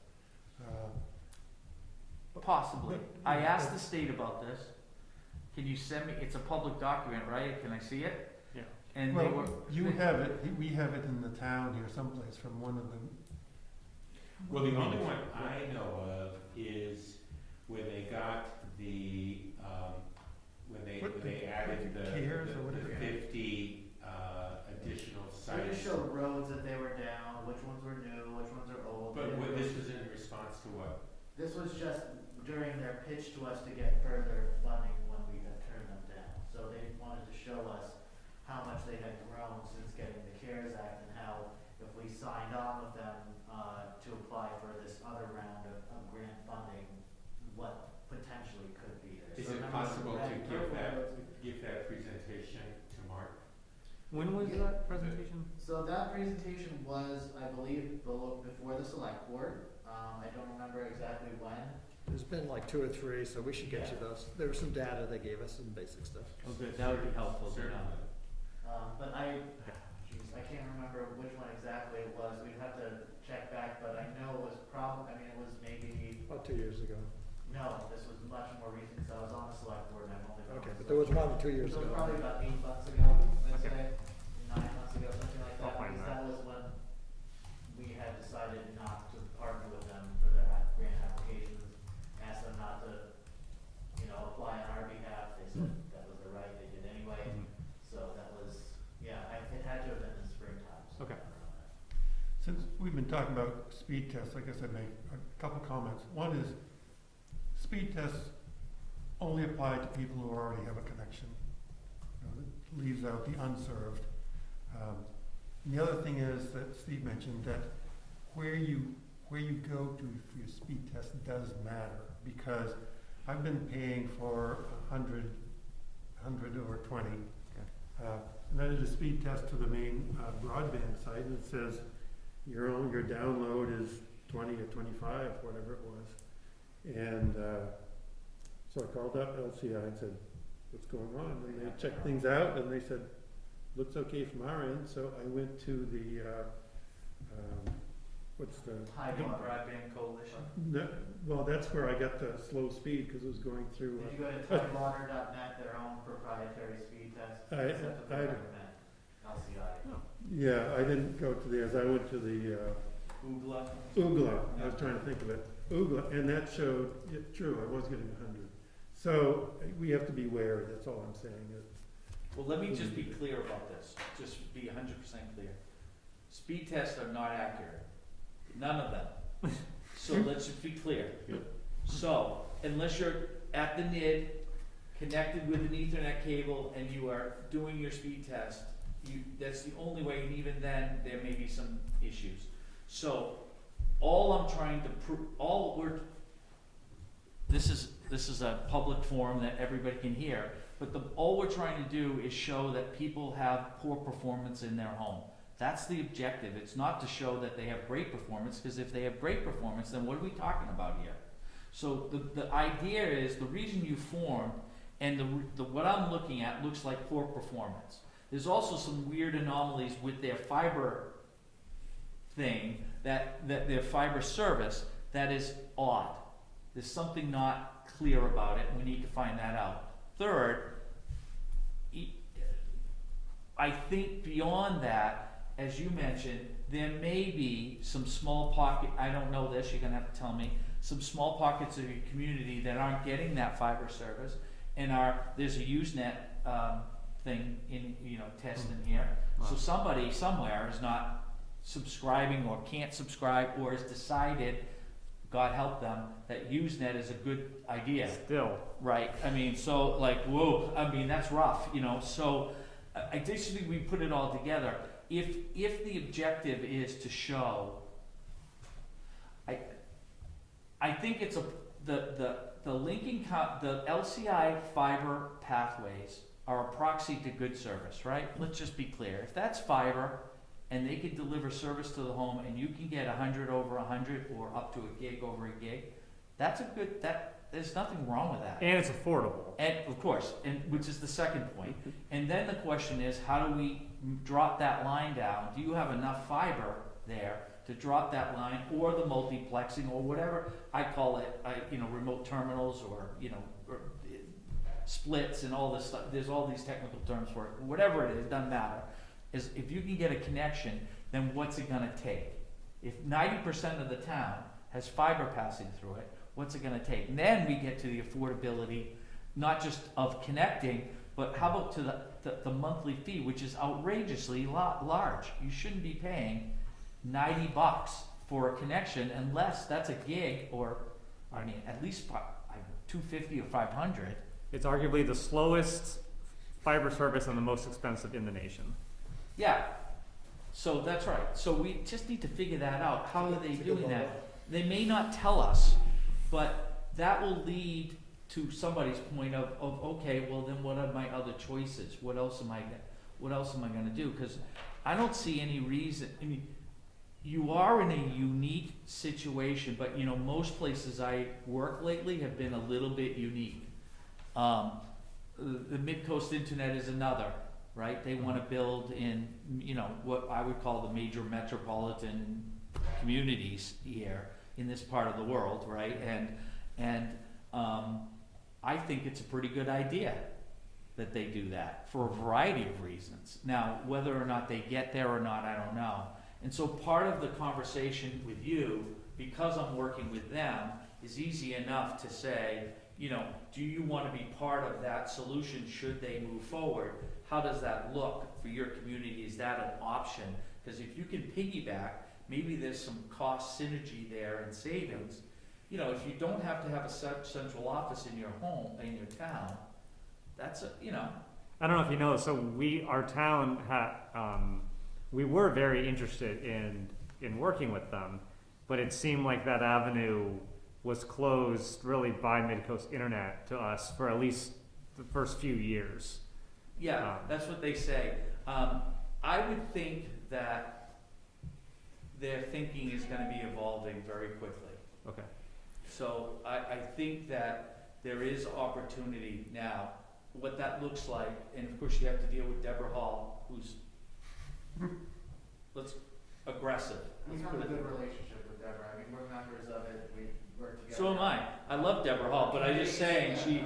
Possibly. I asked the state about this. Can you send me, it's a public document, right? Can I see it? Yeah. And they were. Well, you have it, we have it in the town here someplace from one of them. Well, the only one I know of is when they got the, when they added the CARES or whatever. 50 additional They sites. just showed roads that they were down, which ones were new, which ones are old. But this was in response to what? This was just during their pitch to us to get further funding when we had turned them down. So they wanted to show us how much they had grown since getting the CARES Act, and how if we signed on with them to apply for this other round of grant funding, what potentially could be there. Is So it remember possible the to red give purple roads? give that presentation to Mark? When was that presentation? So that presentation was, I believe, before the select board. I don't remember exactly when. There's been like 2 or 3, so we should get you those. There was some data they gave us, some basic stuff. Oh, good, that would be helpful to know. But I can't remember which one exactly it was. We'd have to check back, but I know it was it was maybe, About 2 years ago. no, this was much more recent, because I was on the select board and I've only been on Okay, the but there was select one 2 years board. So it was ago. probably about 8 months ago, I'd say, 9 months ago, something like I'll that, find because that. that was when we had decided not to partner with them for their grant applications, asked them not to, apply on our behalf. They said that was their right, they did anyway. So that was, it had to have been in the springtime. So Okay. Since we've been talking about speed tests, I guess I'd make a couple comments. One is, speed tests only apply to people who already have a connection. It leaves out the unserved. And the other thing is that Steve mentioned that where you go to for your speed test does matter, because I've been paying for 100 or 20. And I did a speed test to the main broadband site, and it says your download is 20 or 25, whatever it was. And so I called up LCI and said, what's going on? And they checked things out, and they said, looks okay from our end. So I went to the, what's the? Tidewater. Broadband Coalition. No, well, that's where I got the slow speed, because it was going through. Did you go to tidewater.net, their own proprietary speed test? I- That's what they I- recommend, LCI. Yeah, I didn't go to theirs. I went to the Oogla. Oogla. I was trying to think of it. Oogla, and that showed, yeah, true, I was getting 100. So we have to be wary, that's all I'm saying. Well, let me just be clear about this, just be 100% clear. Speed tests are not accurate, none of them. So let's just be clear. Yep. So, unless you're at the NID, connected with an Ethernet cable, and you are doing your speed test, that's the only way, and even then, there may be some issues. So, all I'm trying to prove, this is a public forum that everybody can hear, but all we're trying to do is show that people have poor performance in their home. That's the objective. It's not to show that they have great performance, because if they have great performance, then what are we talking about here? So the idea is, the reason you formed, and what I'm looking at looks like poor performance. There's also some weird anomalies with their fiber thing, that their fiber service, that is odd. There's something not clear about it, and we need to find that out. Third, I think beyond that, as you mentioned, there may be some small pocket, I don't know this, you're gonna have to tell me, some small pockets of your community that aren't getting that fiber service, and there's a Usenet thing in, test in here. So somebody somewhere is not subscribing, or can't subscribe, or has decided, God help them, that Usenet is a good idea. Still. Right, I mean, so like, whoa, I mean, that's rough, so I just think we put it all together. If the objective is to show, I think it's the LCI fiber pathways are a proxy to good service, right? Let's just be clear. If that's fiber, and they can deliver service to the home, and you can get 100 over 100, or up to a gig over a gig, that's a good, there's nothing wrong with that. And it's affordable. And of course, which is the second point. And then the question is, how do we drop that line down? Do you have enough fiber there to drop that line, or the multiplexing, or whatever I call it, remote terminals, or or splits, and all this stuff. There's all these technical terms for it. Whatever it is, doesn't matter. Is if you can get a connection, then what's it gonna take? If 90% of the town has fiber passing through it, what's it gonna take? And then we get to the affordability, not just of connecting, but how about to the monthly fee, which is outrageously large. You shouldn't be paying $90 for a connection unless that's a gig, or, at least $250 or $500. It's arguably the slowest fiber service and the most expensive in the nation. Yeah, so that's right. So we just need to figure that out. How are they doing that? They may not tell us, but that will lead to somebody's point of okay, well then what are my other choices? What else am I gonna do? Because I don't see any reason. I mean, you are in a unique situation, but most places I work lately have been a little bit unique. The Mid-Coast Internet is another. Right, they want to build in, what I would call the major metropolitan communities here in this part of the world, right? And I think it's a pretty good idea that they do that for a variety of reasons. Now, whether or not they get there or not, I don't know. And so part of the conversation with you, because I'm working with them, is easy enough to say, do you want to be part of that solution should they move forward? How does that look for your community? Is that an option? Because if you can piggyback, maybe there's some cost synergy there and savings. If you don't have to have a central office in your home, in your town, that's I don't know if you know, so our town we were very interested in working with them, but it seemed like that avenue was closed really by Midcoast Internet to us for at least the first few years. Yeah, that's what they say. I would think that their thinking is gonna be evolving very quickly. Okay. So I think that there is opportunity now. What that looks like, and of course you have to deal with Deborah Hall, who's aggressive. We have a good relationship with Deborah. I mean, we're members of it. We work together. So am I. I love Deborah Hall, but I'm just saying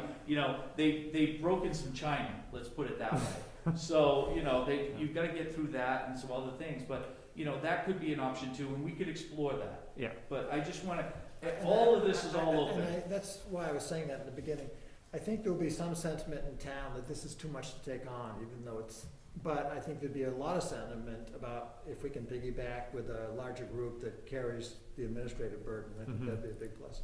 they've broken some china. Let's put it that way. So you've got to get through that and some other things, but that could be an option too, and we could explore that. Yeah. But I just want to. All of this is all open. That's why I was saying that in the beginning. I think there'll be some sentiment in town that this is too much to take on, even though but I think there'd be a lot of sentiment about if we can piggyback with a larger group that carries the administrative burden. I think that'd be a big plus.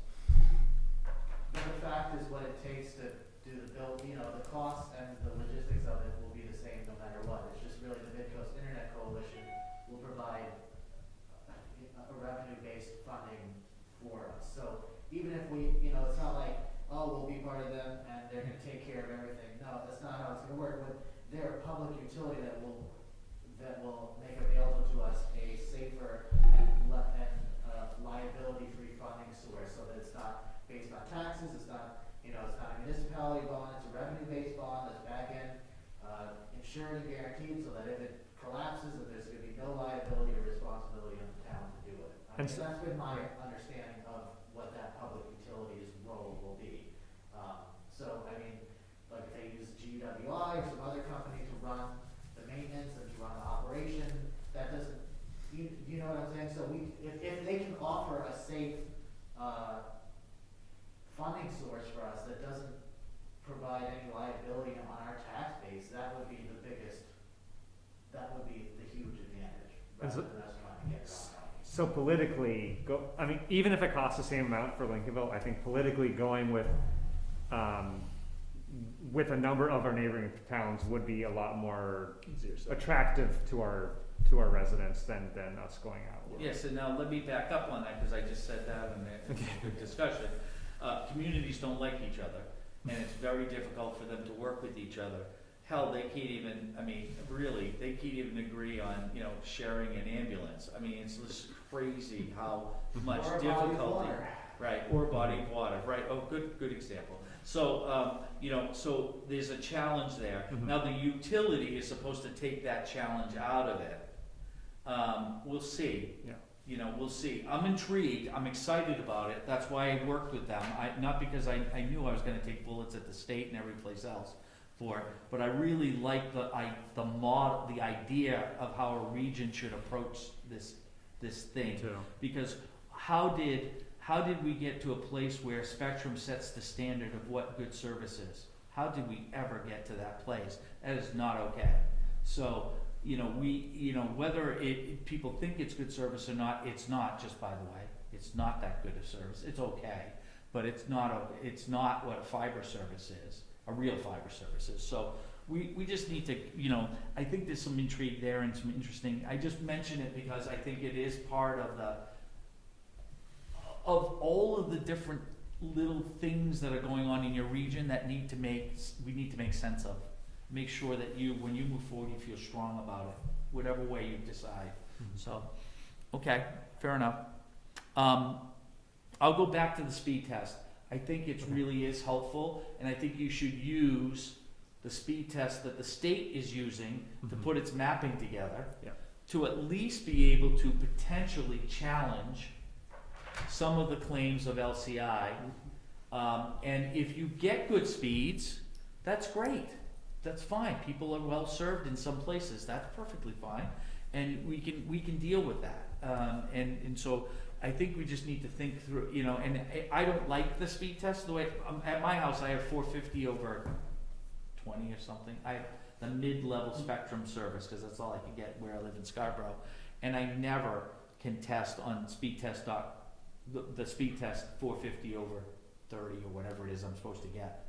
But the fact is, what it takes to do the build, the cost and the logistics of it will be the same no matter what. It's just really the Midcoast Internet Coalition will provide a revenue-based funding for us. So even if we, it's not like, we'll be part of them and they're going to take care of everything. No, that's not how it's going to work. But they're a public utility that will make available to us a safer and liability-free funding source, so that it's not based on taxes. It's not, it's not a municipality bond. It's a revenue-based bond that's back end insured and guaranteed, so that if it collapses, that there's going to be no liability or responsibility on the town to do it. I mean, that's been my understanding of what that public utility's role will be. So, I mean, like if they use GWI or some other company to run the maintenance and to run the operation, that doesn't, you know what I'm saying? So if they can offer a safe funding source for us that doesn't provide any liability on our tax base, that would be the huge advantage, rather than us trying to get it on. So politically, even if it costs the same amount for Lincolnville, I think politically going with a number of our neighboring towns would be a lot more attractive to our residents than us going out. Yes, and now let me back up on that, because I just said that in the good discussion. Communities don't like each other, and it's very difficult for them to work with each other. Hell, they can't even, they can't even agree on, sharing an ambulance. I mean, it's just crazy how much difficulty. Right, or a body of water, right, good example. So, so there's a challenge there. Now, the utility is supposed to take that challenge out of it. We'll see. Yeah. We'll see. I'm intrigued, I'm excited about it, that's why I worked with them. Not because I knew I was gonna take bullets at the state and every place else for it, but I really like the idea of how a region should approach this thing. Too. Because how did we get to a place where Spectrum sets the standard of what good service is? How did we ever get to that place? That is not okay. So, whether people think it's good service or not, it's not, just by the way. It's not that good of service. It's okay, but it's not what a fiber service is, a real fiber service is. So we just need to, I think there's some intrigue there and some interesting, I just mention it because I think it is part of all of the different little things that are going on in your region that we need to make sense of. Make sure that when you move forward, you feel strong about it, whatever way you decide. So, okay, fair enough. I'll go back to the speed test. I think it really is helpful, and I think you should use the speed test that the state is using to put its mapping together, to at least be able to potentially challenge some of the claims of LCI. And if you get good speeds, that's great. That's fine. People are well served in some places. That's perfectly fine, and we can deal with that. And so I think we just need to think through. And I don't like the speed test the way at my house. I have 450 over 20 or something. I have the mid-level Spectrum service because that's all I can get where I live in Scarborough, and I never can test on speed test. The speed test 450 over 30 or whatever it is I'm supposed to get.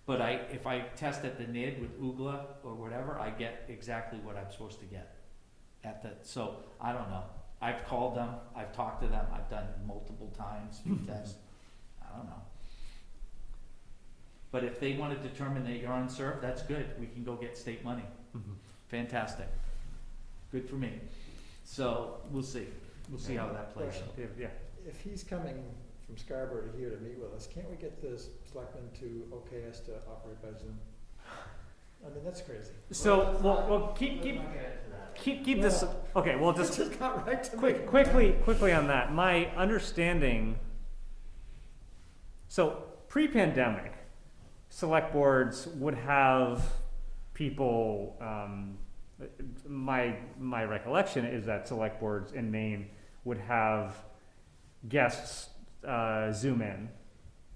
But if I test at the NID with UGLA or whatever, I get exactly what I'm supposed to get so I don't know. I've called them, I've talked to them, I've done multiple times speed tests. don't know. But if they wanna determine that you're unserved, that's good, we can go get state money. Mhm. Fantastic. Good for me. So, we'll see how that plays out. Yeah, If he's coming from Scarborough to here to meet with us, can't we get the selectmen to okay us to operate by Zoom? I mean, that's crazy. so, let's well, not- keep let's not get into that. keep this, okay, well, It's just just not right to me. quickly on that, my understanding, so pre-pandemic, select boards would have people, my recollection is that select boards in Maine would have guests Zoom in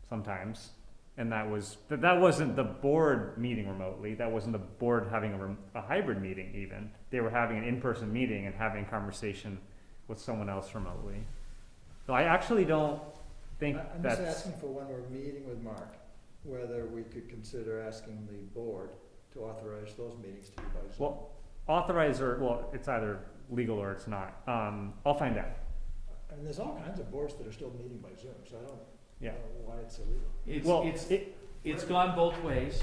sometimes, and that wasn't the board meeting remotely. That wasn't the board having a hybrid meeting. Even they were having an in-person meeting and having conversation with someone else remotely. So I actually don't think I'm that's just asking for when we're meeting with Mark, whether we could consider asking the board to authorize those meetings to be by Zoom. well authorized or well, it's either legal or it's not. I'll find out. I mean, there's all kinds of boards that are still meeting by Zoom, so I don't Yeah. know why it's illegal. Well, It's gone both ways.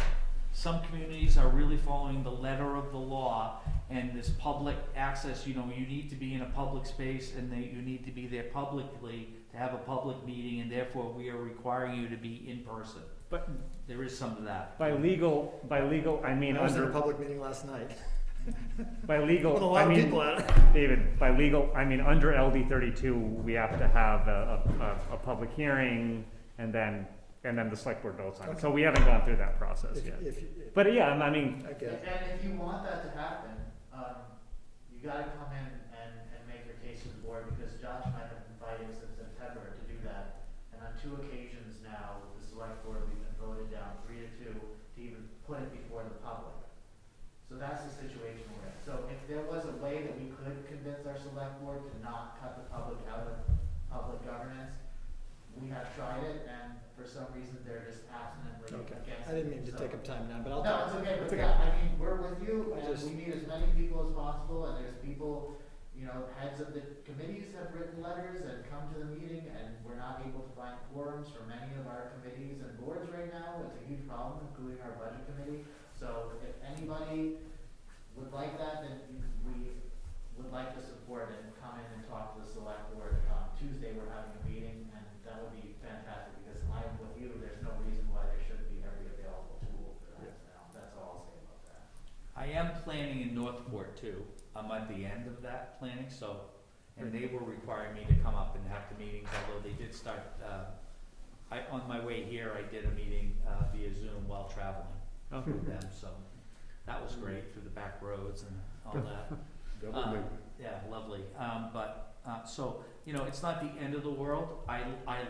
Some communities are really following the letter of the law and this public access, you need to be in a public space and you need to be there publicly to have a public meeting, and therefore we are requiring you to be in person. But There is some of that. by legal, I mean I was in a under public meeting last night by with a legal, lot I of mean people at it. David, by legal, I mean under LD 32, we have to have a public hearing and then the select board votes on it. So we haven't gone through that process yet. But yeah, I mean, I get it. And if you want that to happen, you gotta come in and make your case to the board, because Josh and I have been fighting since September to do that. And on 2 occasions now, with the select board, we've been voted down 3-2 to even put it before the public. So that's the situation we're in. So if there was a way that we could convince our select board to not cut the public out of public governance, we have tried it, and for some reason, they're just abstinently Okay, against it. I didn't mean to So- take up time now, but I'll. No, it's okay, It's but okay. yeah, I mean, we're with you, I and just- we need as many people as possible, and there's people, heads of the committees have written letters and come to the meeting, and we're not able to find quorums for many of our committees and boards right now. It's a huge problem, including our budget committee. So if anybody would like that, then we would like to support and come in and talk to the select board. Tuesday, we're having a meeting, and that would be fantastic, because I'm with you, there's no reason why there shouldn't be every available tool for that now. That's all I'll say about that. I am planning in Northport too. I'm at the end of that planning, and they were requiring me to come up and have the meetings, although they did start, on my way here, I did a meeting, via Zoom while traveling with them, so that was great, through the back roads and all that. Yeah, lovely. So, it's not the end of the world. I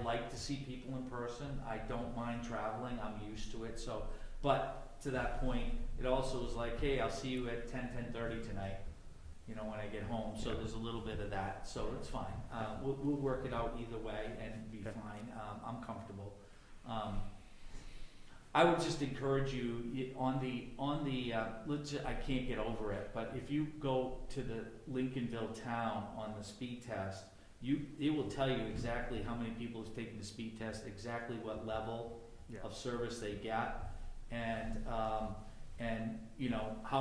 like to see people in person. I don't mind traveling. I'm used to it. So, but to that point, it also was like, hey, I'll see you at 10:30 tonight, when I get home. So there's a little bit of that. So it's fine. We'll work it out either way and be fine. I'm comfortable. I would just encourage you on the I can't get over it, but if you go to the Lincolnville town on the speed test, it will tell you exactly how many people have taken the speed test, exactly what level of service they get, and how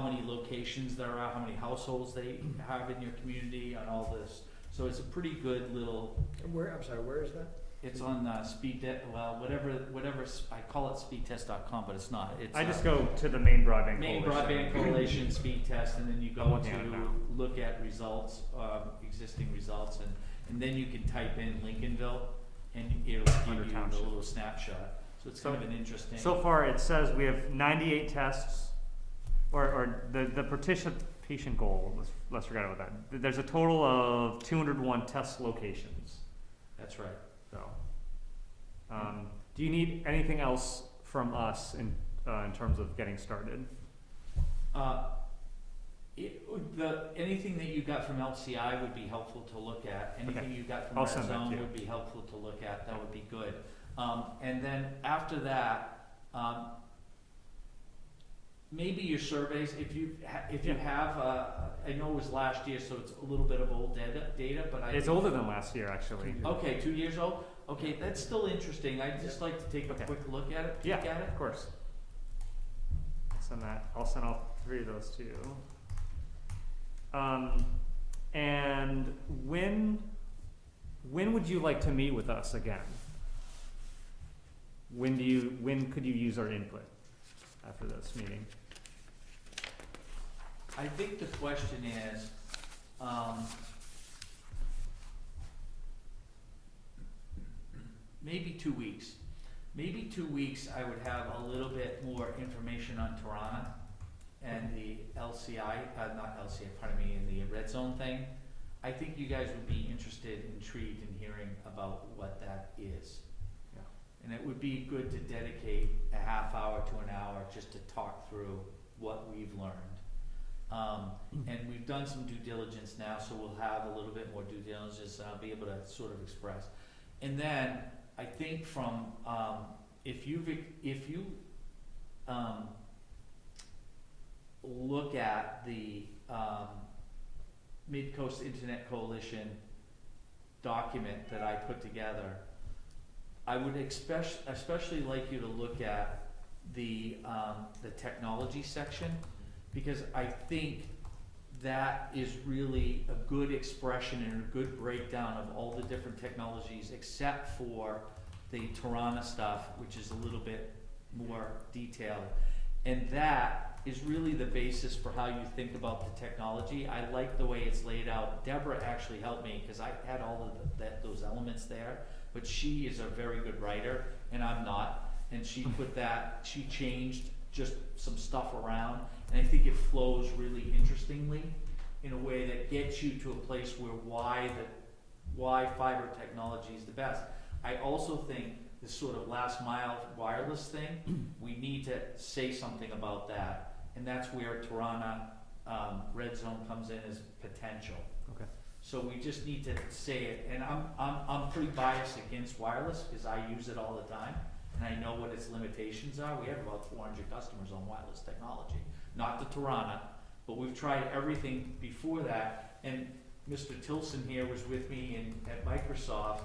many locations there are, how many households they have in your community, and all this. So it's a pretty good little. I'm sorry, where is that? It's on whatever, I call it speedtest.com, but it's not. I just go to the Maine Broadband Main Coalition. Broadband Coalition speed test, and then you I'm go looking at it now. to look at results, existing results, and then you can type in Lincolnville, and it'll give Under you the township. little snapshot. So it's kind of an interesting. So far, it says we have 98 tests, or the participation goal, let's forget about that. There's a total of 201 test locations. That's right. So, do you need anything else from us in terms of getting started? Anything that you got from LCI would be helpful to look at. Anything you got from I'll Red send that to Zone you. would be helpful to look at. That would be good. And then after that, maybe your surveys, if you have, I know it was last year, so it's a little bit of old data, but It's older than last year, actually. Okay, 2 years old. Okay, that's still interesting. I'd just like to take a Okay. quick look at it, peek Yeah, at it. of course. I'll send all 3 of those to you. And when would you like to meet with us again? When could you use our input after this meeting? I think the question is, maybe 2 weeks. Maybe 2 weeks, I would have a little bit more information on Tirana and the LCI, not LCI, pardon me, and the red zone thing. I think you guys would be interested, intrigued in hearing about what that is. Yeah. And it would be good to dedicate a half hour to an hour just to talk through what we've learned. And we've done some due diligence now, so we'll have a little bit more due diligence, and I'll be able to sort of express. And then, I think from, if you look at the Mid-Coast Internet Coalition document that I put together, I would especially like you to look at the technology section, because I think that is really a good expression and a good breakdown of all the different technologies, except for the Tirana stuff, which is a little bit more detailed. And that is really the basis for how you think about the technology. I like the way it's laid out. Deborah actually helped me, because I had all of those elements there, but she is a very good writer, and I'm not. And she she changed just some stuff around, and I think it flows really interestingly in a way that gets you to a place where why fiber technology is the best. I also think this sort of last mile wireless thing, we need to say something about that, and that's where Tirana red zone comes in as potential. Okay. So we just need to say it, and I'm pretty biased against wireless because I use it all the time, and I know what its limitations are. We have about 400 customers on wireless technology, not the Tirana, but we've tried everything before that. And Mr. Tilson here was with me at Microsoft,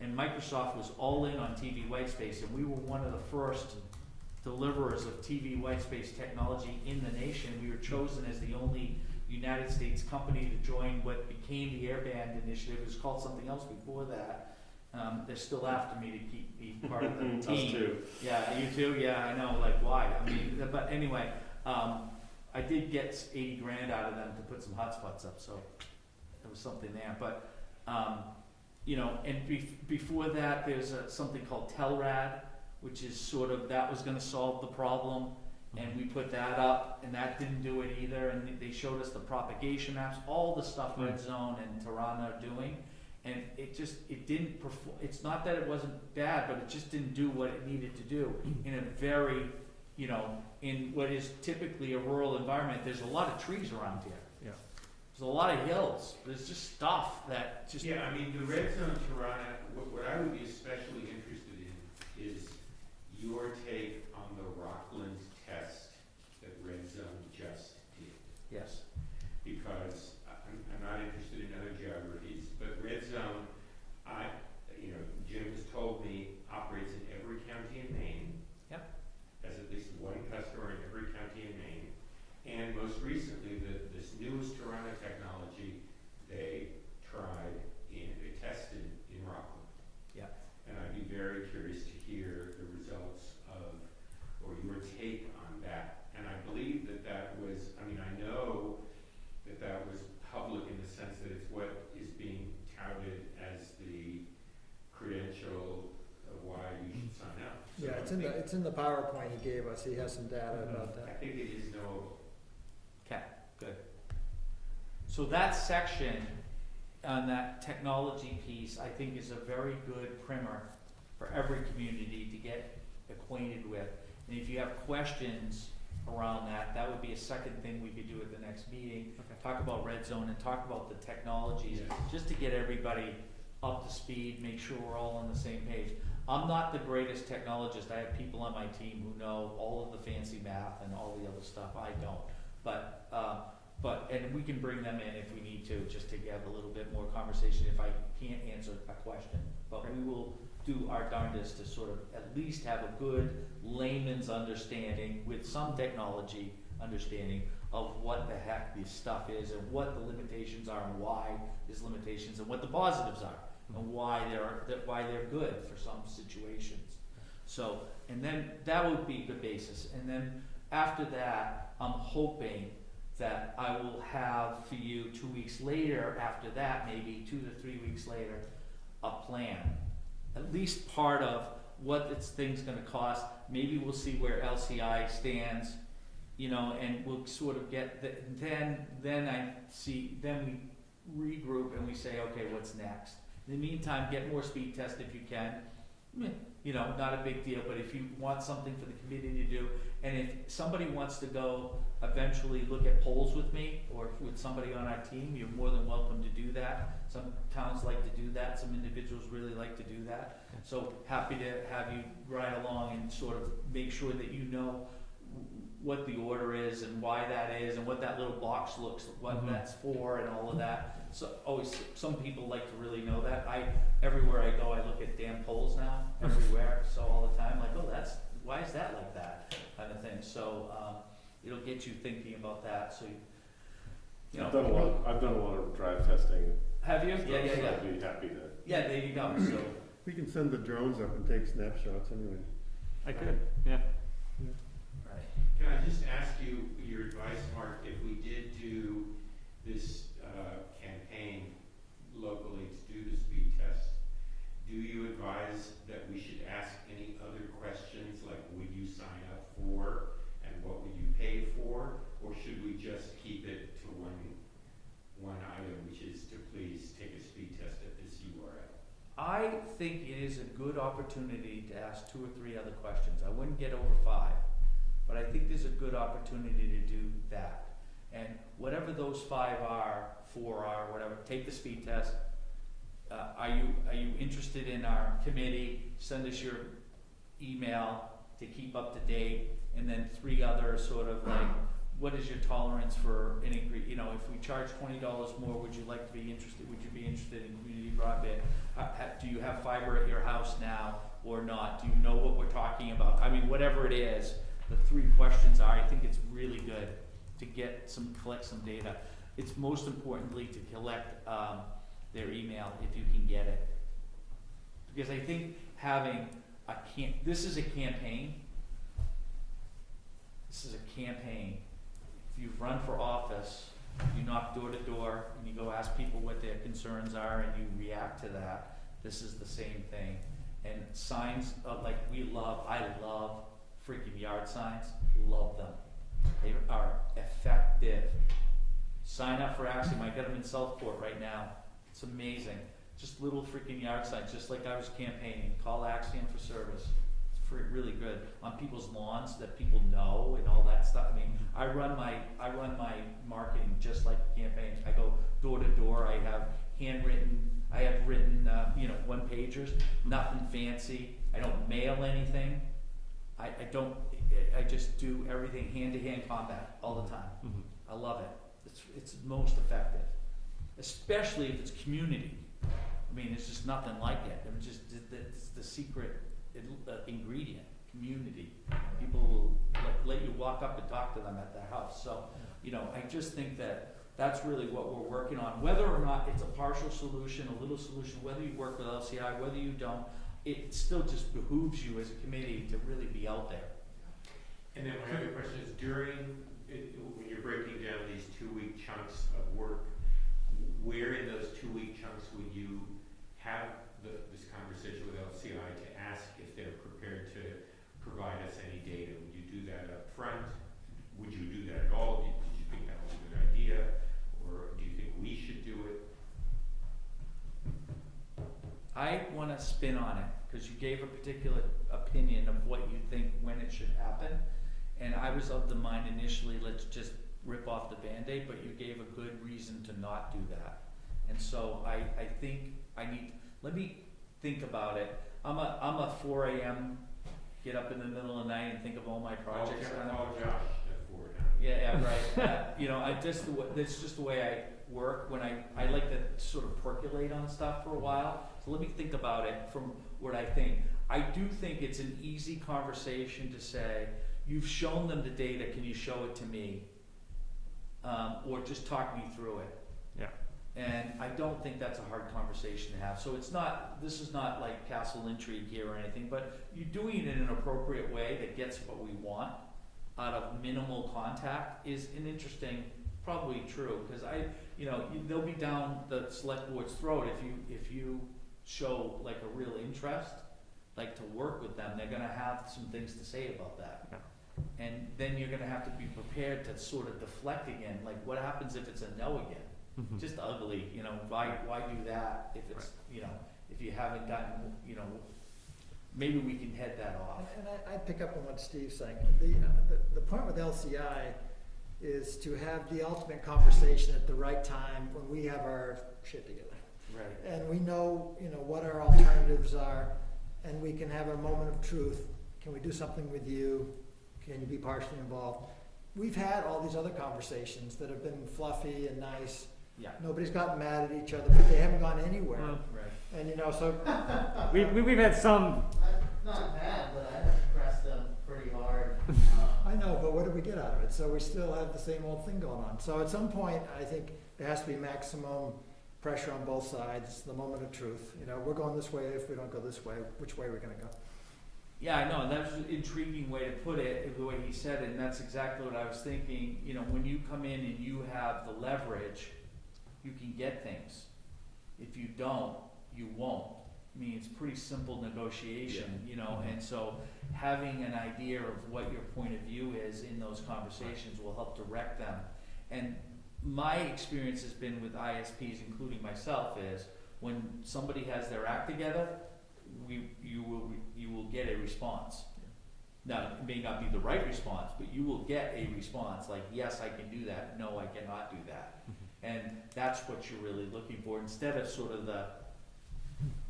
and Microsoft was all in on TV whitespace, and we were one of the first deliverers of TV whitespace technology in the nation. We were chosen as the only United States company to join what became the Airband initiative. It was called something else before that. They're still after me to keep me part of the team. Us too. Yeah, you too? Yeah, I know, like why? I mean, but anyway, I did get 80 grand out of them to put some hotspots up, so there was something there. But, you know, and before that, there's something called Telrad, which is sort of, that was gonna solve the problem, and we put that up, and that didn't do it either, and they showed us the propagation maps, all the stuff Red Zone and Tirana are doing, and it didn't perform. It's not that it wasn't bad, but it just didn't do what it needed to do in a very, you know, in what is typically a rural environment. There's a lot of trees around here. Yeah. There's a lot of hills. There's just stuff that just. Yeah, I mean, the red zone Tirana, what I would be especially interested in is your take on the Rockland test that Red Zone just did. Yes. Because I'm not interested in other geographies, but Red Zone, Jim has told me, operates in every county in Maine. Yep. Has at least one customer in every county in Maine. And most recently, this newest Tirana technology, they tested in Rockland. Yeah. And I'd be very curious to hear the results of, or your take on that. And I believe that was, I know that was public in the sense that it's what is being touted as the credential of why you should sign up. So Yeah, it's in the PowerPoint he gave us, he has some data about I that. think it is knowable. Okay, good. So that section on that technology piece, I think, is a very good primer for every community to get acquainted with. And if you have questions around that, that would be a second thing we could do at the next meeting. Okay. Talk about Red Zone and talk about the technologies, just to get everybody up to speed, make sure we're all on the same page. I'm not the greatest technologist. I have people on my team who know all of the fancy math and all the other stuff. I don't. But and we can bring them in if we need to, just to have a little bit more conversation if I can't answer a question, but we will do our darndest to sort of at least have a good layman's understanding with some technology understanding of what the heck this stuff is and what the limitations are and why there's limitations and what the positives are and why they're good for some situations. So, and then that would be a good basis. And then after that, I'm hoping that I will have for you 2 weeks later, after that, maybe 2 to 3 weeks later, a plan. At least part of what this thing's gonna cost. Maybe we'll see where LCI stands, you know, and we'll sort of get, then we regroup and we say, okay, what's next? In the meantime, get more speed tests if you can. You know, not a big deal, but if you want something for the committee to do, and if somebody wants to go eventually look at polls with me or with somebody on our team, you're more than welcome to do that. Some towns like to do that, some individuals really like to do that. So happy to have you ride along and sort of make sure that you know what the order is and why that is and what that little box looks, what that's for and all of that. So always, some people like to really know that. Everywhere I go, I look at damn polls now, everywhere, so all the time, like, oh, why is that like that, kind of thing. So, it'll get you thinking about that, so you know. I've done a lot of drive testing. Have you? So Yeah. I'd be happy to. Yeah, there you go, so. We can send the drones up and take snapshots anyway. I could, yeah. Right. Can I just ask you your advice, Mark, if we did do this campaign locally to do the speed test, do you advise that we should ask any other questions, like would you sign up for and what would you pay for, or should we just keep it to one item, which is to please take a speed test at this URL? I think it is a good opportunity to ask 2 or 3 other questions. I wouldn't get over 5, but I think there's a good opportunity to do that. And whatever those 5 are, 4 are, whatever, take the speed test. Are you interested in our committee? Send us your email to keep up to date, and then 3 other sort of like, what is your tolerance for an increase? You know, if we charge $20 more, would you like to be interested? Would you be interested in community broadband? Do you have fiber at your house now or not? Do you know what we're talking about? I mean, whatever it is, the 3 questions are. I think it's really good to collect some data. It's most importantly to collect their email if you can get it, because I think having this is a campaign. This is a campaign. If you've run for office, you knock door to door and you go ask people what their concerns are and you react to that. This is the same thing. And signs like I love freaking yard signs. Love them. They are effective. Sign up for Axiom. I got them in Southport right now. It's amazing. Just little freaking yard signs, just like I was campaigning. Call Axiom for service. It's really good on people's lawns that people know and all that stuff. I mean, I run my marketing just like a campaign. I go door to door. I have written, one pagers. Nothing fancy. I don't mail anything. I just do everything hand-to-hand combat all the time. I love it. It's most effective, especially if it's community. I mean, it's just nothing like it. It's the secret ingredient. Community. People will let you walk up and talk to them at their house. So, I just think that that's really what we're working on. Whether or not it's a partial solution, a little solution, whether you work with LCI, whether you don't, it still just behooves you as a committee to really be out there. And then my other question is, when you're breaking down these 2-week chunks of work, where in those 2-week chunks would you have this conversation with LCI to ask if they're prepared to provide us any data? Would you do that up front? Would you do that at all? Did you think that was a good idea? Or do you think we should do it? I want to spin on it because you gave a particular opinion of what you think when it should happen. And I was of the mind initially, let's just rip off the Band-Aid, but you gave a good reason to not do that. And so I think let me think about it. I'm a 4 a.m. get up in the middle of the night and think of all my projects. Call Josh at 4 now. Yeah, right. You know, that's just the way I work. When I like to sort of percolate on stuff for a while. So let me think about it from what I think. I do think it's an easy conversation to say, you've shown them the data, can you show it to me? Or just talk me through it. Yeah. And I don't think that's a hard conversation to have. So this is not like castle intrigue here or anything, but you're doing it in an appropriate way that gets what we want out of minimal contact is an interesting, probably true, because they'll be down the select board's throat if you show like a real interest, like to work with them, they're gonna have some things to say about that. Yeah. And then you're gonna have to be prepared to sort of deflect again, like what happens if it's a no again? Mhm. Just ugly, why do that if it's, if you haven't gotten, maybe we can head that off. And I pick up on what Steve's saying. The point with LCI is to have the ultimate conversation at the right time when we have our shit together. Right. And we know, what our alternatives are, and we can have a moment of truth. Can we do something with you? Can you be partially involved? We've had all these other conversations that have been fluffy and nice. Yeah. Nobody's gotten mad at each other, but they haven't gone anywhere. Right. And so We've had some. I'm not mad, but I have pressed them pretty hard. I know, but what do we get out of it? So we still have the same old thing going on. So at some point, I think there has to be maximum pressure on both sides, the moment of truth. We're going this way. If we don't go this way, which way are we going to go? Yeah, I know, that's an intriguing way to put it, the way he said it, and that's exactly what I was thinking. When you come in and you have the leverage, you can get things. If you don't, you won't. I mean, it's pretty simple negotiation, and so having an idea of what your point of view is in those conversations will help direct them. And my experience has been with ISPs, including myself, is when somebody has their act together, you will get a response. Now, it may not be the right response, but you will get a response like, yes, I can do that, no, I cannot do that. And that's what you're really looking for, instead of sort of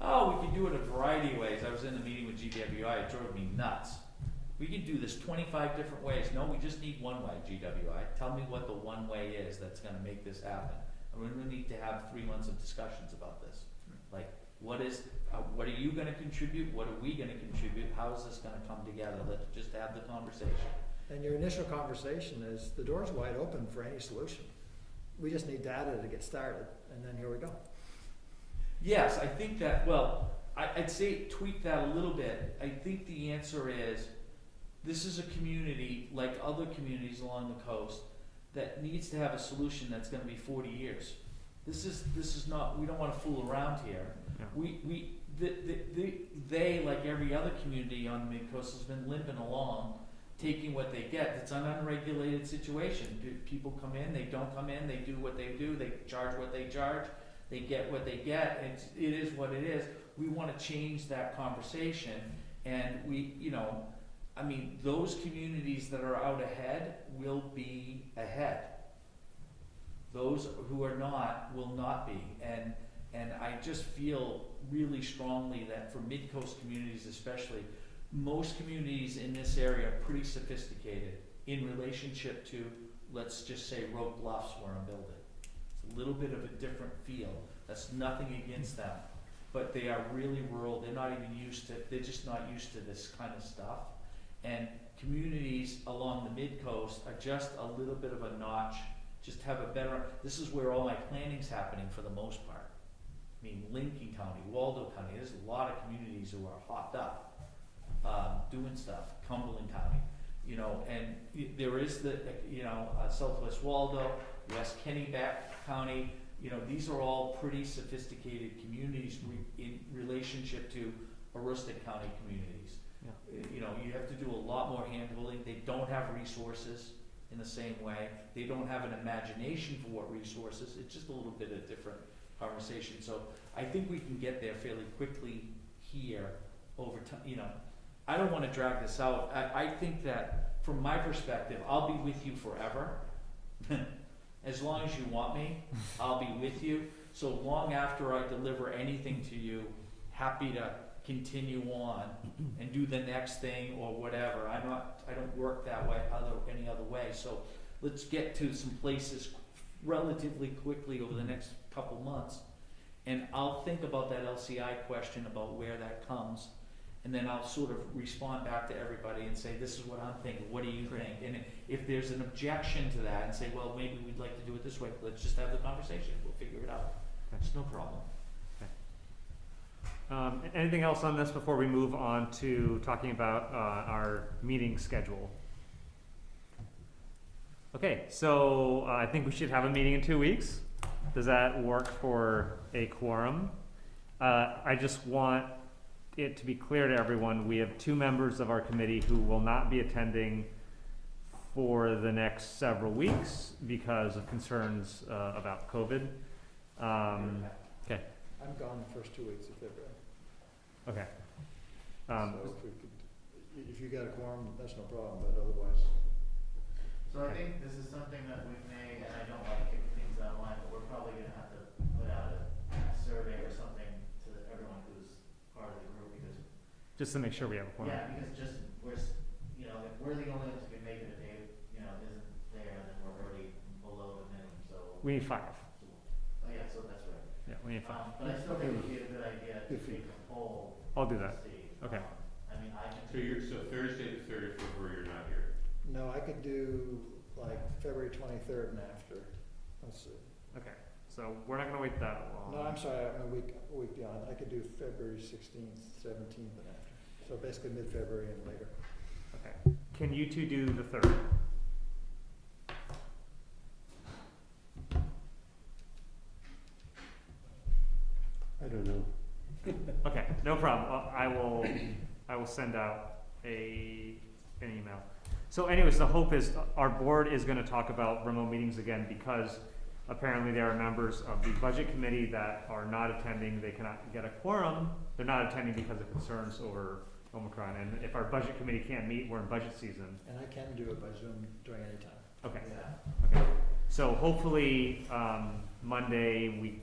we can do it a variety of ways. I was in a meeting with GWI, it drove me nuts. We can do this 25 different ways. No, we just need one way, GWI. Tell me what the one way is that's gonna make this happen. And we're gonna need to have 3 months of discussions about this. Like, what are you gonna contribute? What are we gonna contribute? How is this gonna come together? Let's just have the conversation. And your initial conversation is the door's wide open for any solution. We just need data to get started, and then here we go. Yes, I think that, I'd say tweak that a little bit. I think the answer is, this is a community, like other communities along the coast, that needs to have a solution that's gonna be 40 years. This is not, we don't wanna fool around here. Yeah. They, like every other community on the mid-coast, has been limping along, taking what they get. It's an unregulated situation. People come in, they don't come in, they do what they do, they charge what they charge, they get what they get, and it is what it is. We wanna change that conversation, and those communities that are out ahead will be ahead. Those who are not will not be, and I just feel really strongly that for mid-coast communities especially, most communities in this area are pretty sophisticated in relationship to, let's just say, Road Bluffs where I'm building. It's a little bit of a different feel. That's nothing against them, but they are really rural. They're just not used to this kind of stuff. And communities along the mid-coast are just a little bit of a notch, just have a better, this is where all my planning's happening for the most part. I mean, Lincoln County, Waldo County, there's a lot of communities who are hopped up, doing stuff, Cumberland County, and there is Southwest Waldo, West Kennebec County, these are all pretty sophisticated communities in relationship to Aroostook County communities. Yeah. You have to do a lot more hand-holding. They don't have resources in the same way. They don't have an imagination for what resources. It's just a little bit of different conversation. So I think we can get there fairly quickly here over time. I don't want to drag this out. I think that from my perspective, I'll be with you forever. As long as you want me, I'll be with you. So long after I deliver anything to you, happy to continue on and do the next thing or whatever. I don't work that way any other way. So let's get to some places relatively quickly over the next couple months. And I'll think about that LCI question about where that comes, and then I'll sort of respond back to everybody and say, this is what I'm thinking, what do you think? And if there's an objection to that and say, well, maybe we'd like to do it this way, let's just have the conversation, we'll figure it out. It's no problem. Anything else on this before we move on to talking about our meeting schedule? Okay, so I think we should have a meeting in 2 weeks. Does that work for a quorum? I just want it to be clear to everyone, we have 2 members of our committee who will not be attending for the next several weeks because of concerns about COVID. Okay. I'm gone the first 2 weeks of February. Okay. So if you got a quorum, that's no problem, but otherwise. So I think this is something that we may, and I don't want to kick things down the line, but we're probably gonna have to put out a survey or something to everyone who's part of the group, because. Just to make sure we have a quorum. Yeah, because just, if we're the only ones who can make it, if Dave, isn't there, then we're already below the minimum, so. We need 5. Oh, yeah, so that's right. Yeah, we need 5. But I still think it would be a good idea to take a poll. I'll do that. to see. Okay. I mean, I can. So Thursday the 3rd of February, you're not here. No, I could do like February 23rd and after. Let's see. Okay, so we're not gonna wait that long. No, I'm sorry, I'm a week beyond. I could do February 16th, 17th and after. So basically mid-February and later. Okay, can you 2 do the 3rd? I don't know. Okay, no problem. I will send out an email. So anyways, the hope is our board is going to talk about remote meetings again because apparently there are members of the budget committee that are not attending. They cannot get a quorum. They're not attending because of concerns over Omicron. And if our budget committee can't meet, we're in budget season. And I can do it by Zoom during any time. Okay. Yeah. Okay. So hopefully Monday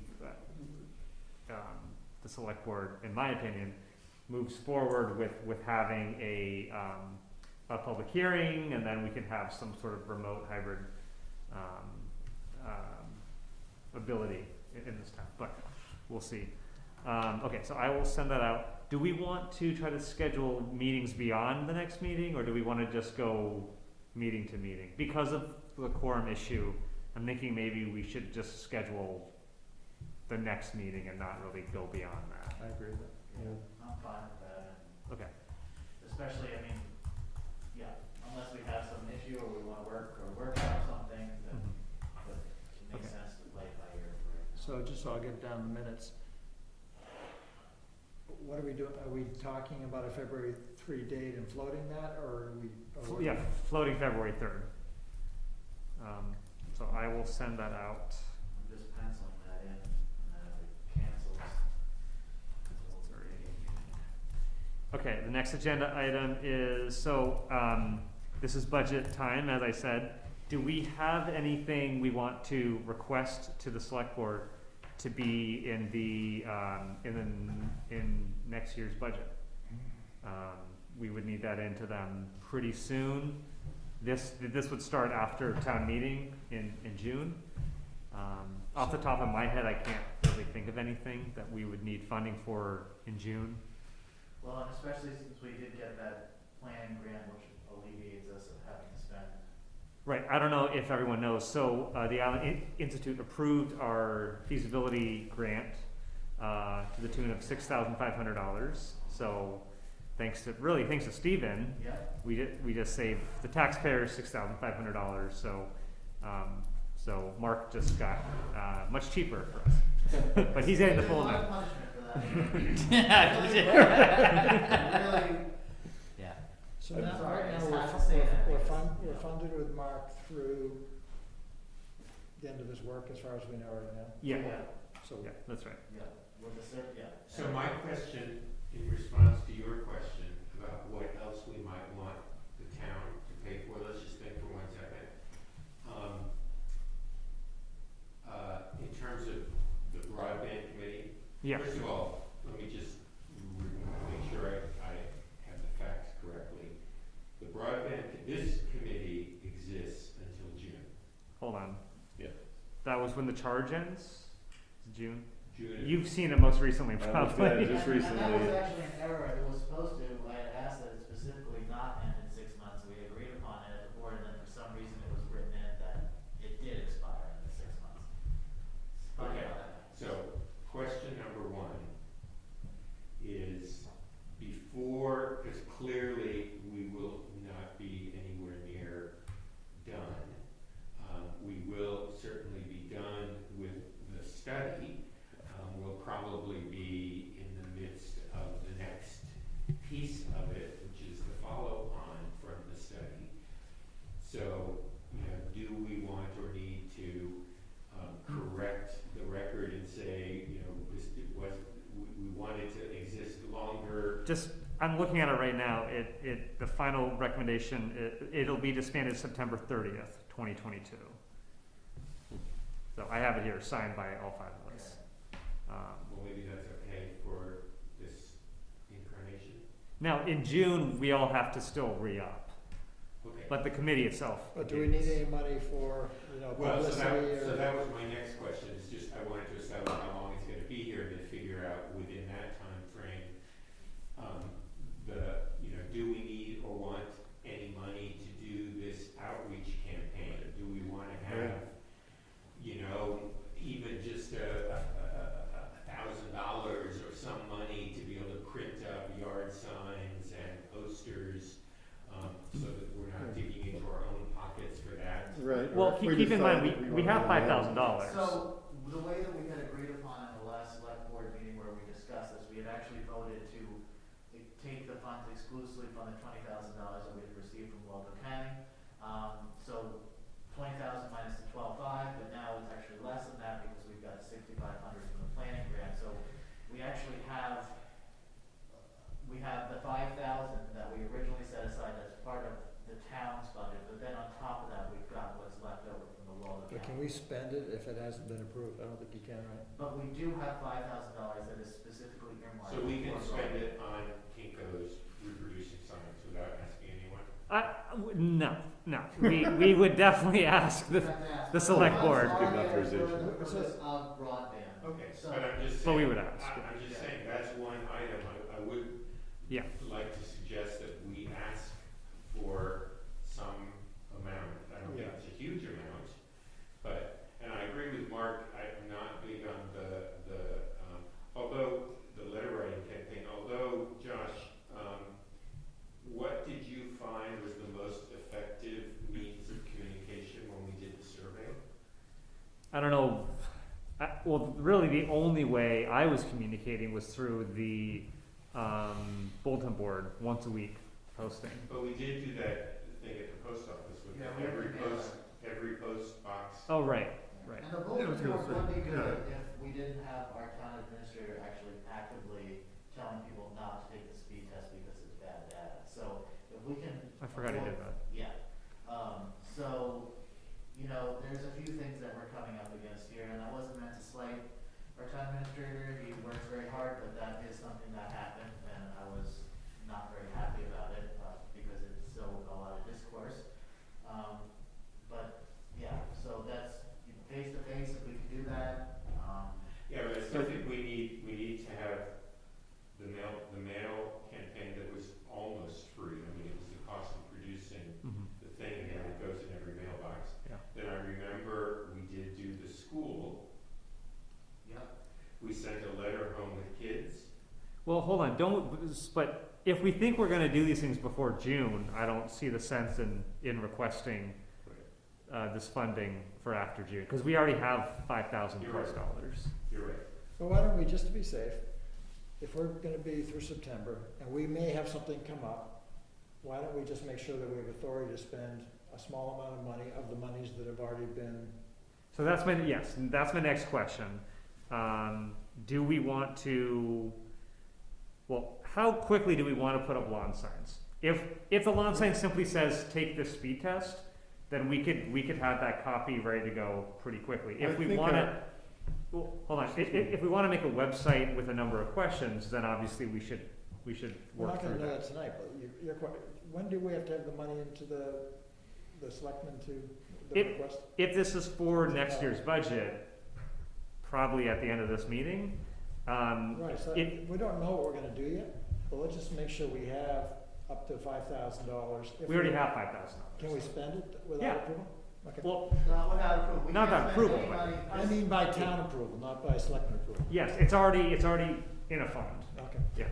the select board, in my opinion, moves forward with having a public hearing, and then we can have some sort of remote hybrid ability in this town, but we'll see. Okay, so I will send that out. Do we want to try to schedule meetings beyond the next meeting, or do we want to just go meeting to meeting? Because of the quorum issue, I'm thinking maybe we should just schedule the next meeting and not really go beyond that. I agree with that. Yeah, I'm fine with that, Okay. especially, unless we have some issue or we wanna workshop something, then, but it makes Okay. sense to play it by ear for right now. So just so I'll get down the minutes. What are we doing? Are we talking about a February 3 date and floating that, or are we? Yeah, floating February 3rd. So I will send that out. I'm just penciling that in, and then if it cancels. Okay, the next agenda item is, this is budget time, as I said. Do we have anything we want to request to the select board to be in next year's budget? We would need that into them pretty soon. This would start after town meeting in June. Off the top of my head, I can't really think of anything that we would need funding for in June. Well, and especially since we did get that planning grant, which alleviates us of having to spend. Right, I don't know if everyone knows, so the Allen Institute approved our feasibility grant to the tune of $6,500. So thanks to Stephen, Yeah. we just saved the taxpayers $6,500. So Mark just got much cheaper for us, but he's getting the full There's a lot amount. of punishment for that. Really, Yeah. So I'm now, sorry, I right just now, have to say that we're because, we're funded with Mark through the end of his work, as far as we know right now. Yeah, So, yeah, that's right. Yeah, with the So my question, in response to your question about what else we might want the town to pay for, let's just think for 1 second. In terms of the broadband committee, Yeah, first of all, let me just make sure I have the facts correctly. The broadband, this committee exists until June. knows when the charge ends? June? June. You've seen it most recently, I looked probably. at it just And that recently. was actually an error, it was supposed to, I had asked that it specifically not end in 6 months, we agreed upon it at the board, and then for some reason it was written in that it did expire in the 6 months. It's funny Okay. how that happens. So, question number one is before, because clearly we will not be anywhere near done. We will certainly be done with the study. We'll probably be in the midst of the next piece of it, which is the follow-on from the study. So, do we want or need to correct the record and say, we wanted to exist longer? Just, I'm looking at it right now, the final recommendation, it'll be disbanded September 30th, 2022. So I have it here, signed by all 5 of us. Well, maybe that's okay for this incarnation. Now, in June, we all have to still re-up, Okay. but the committee itself. But do we need any money for, Well, so publicity so or? that was my next question, is just, I wanted to establish how long it's gonna be here, and then figure out within that time frame, do we need or want any money to do this outreach campaign? Do we wanna have, even just $1,000 or some money to be able to print up yard signs and posters, so that we're not digging into our own pockets for that? Right. Well, keep in mind, we have $5,000. So, the way that we had agreed upon in the last select board meeting where we discussed this, we had actually voted to take the funds exclusively from the $20,000 that we had received from Waldo County. So 20,000 minus the 12,500, but now it's actually less than that because we've got 6,500 from the planning grant. So we actually have, the 5,000 that we originally set aside as part of the town's budget, but then on top of that, we've got what's left over from the Waldo But can County. we spend it if it hasn't been approved? I don't think you can, right? But we do have $5,000 that is specifically earmarked. So we can for spend broadband. it on Kinko's reproducing signs without asking anyone? No. We would definitely ask We the, have to ask. the select funds board. are Good there authorization. for the purpose of broadband. Okay, So- but I'm just But we saying, would ask, yeah. I'm just saying, that's one item, I would Yeah. like to suggest that we ask for some amount. I don't think Yeah. it's a huge amount, but, and I agree with Mark, I'm not big on although, the letter writing campaign, Josh, what did you find was the most effective means of communication when we did the survey? I don't know. Well, really, the only way I was communicating was through the bulletin board once a week posting. But we did do that thing at the post office with Yeah, we have to do every post box. Oh, right. Right. And the Yeah, I bulletin was gonna board would be say, good yeah. if we didn't have our town administrator actually actively telling people not to take the speed test because it's bad data. So if we can. I forgot he did that. Yeah, so, there's a few things that we're coming up against here, and that wasn't meant to slight our town administrator, he works very hard, but that is something that happened, and I was not very happy about it, because it's still a lot of discourse. But, yeah, so that's, face to face, if we can do that, Yeah, but I still think we need to have the mail campaign that was almost free. I mean, it was the cost of producing Mhm. the thing, and it goes in every mailbox. Yeah. Then I remember we did do the school. yep. We sent a letter home with kids. Well, hold on. But if we think we're going to do these things before June, I don't see the sense in requesting this funding for after June, because we already have $5,000 You're plus right. dollars. You're right. Well, why don't we, just to be safe, if we're gonna be through September, and we may have something come up, why don't we just make sure that we have authority to spend a small amount of money of the monies that have already been, So that's my next question. Do we want to? Well, how quickly do we want to put up lawn signs? If the lawn sign simply says take this speed test, then we could have that copy ready to go pretty quickly. If we want to, well, hold on. If we want to make a website with a number of questions, then obviously we should we're work not through gonna know that. that tonight, but when do we have to have the money into the the selectmen to the It- request? If this is for next year's budget, probably at the end of this meeting. Right, so it- we don't know what we're gonna do yet, but let's just make sure we have up to $5,000. We already have $5,000. Can we spend it Yeah. without approval? Okay. Well, Not without approval. We Not can't without spend approval, any but- money. I mean by town approval, not by selectmen approval. yes, it's already in a fund. Okay. Yeah.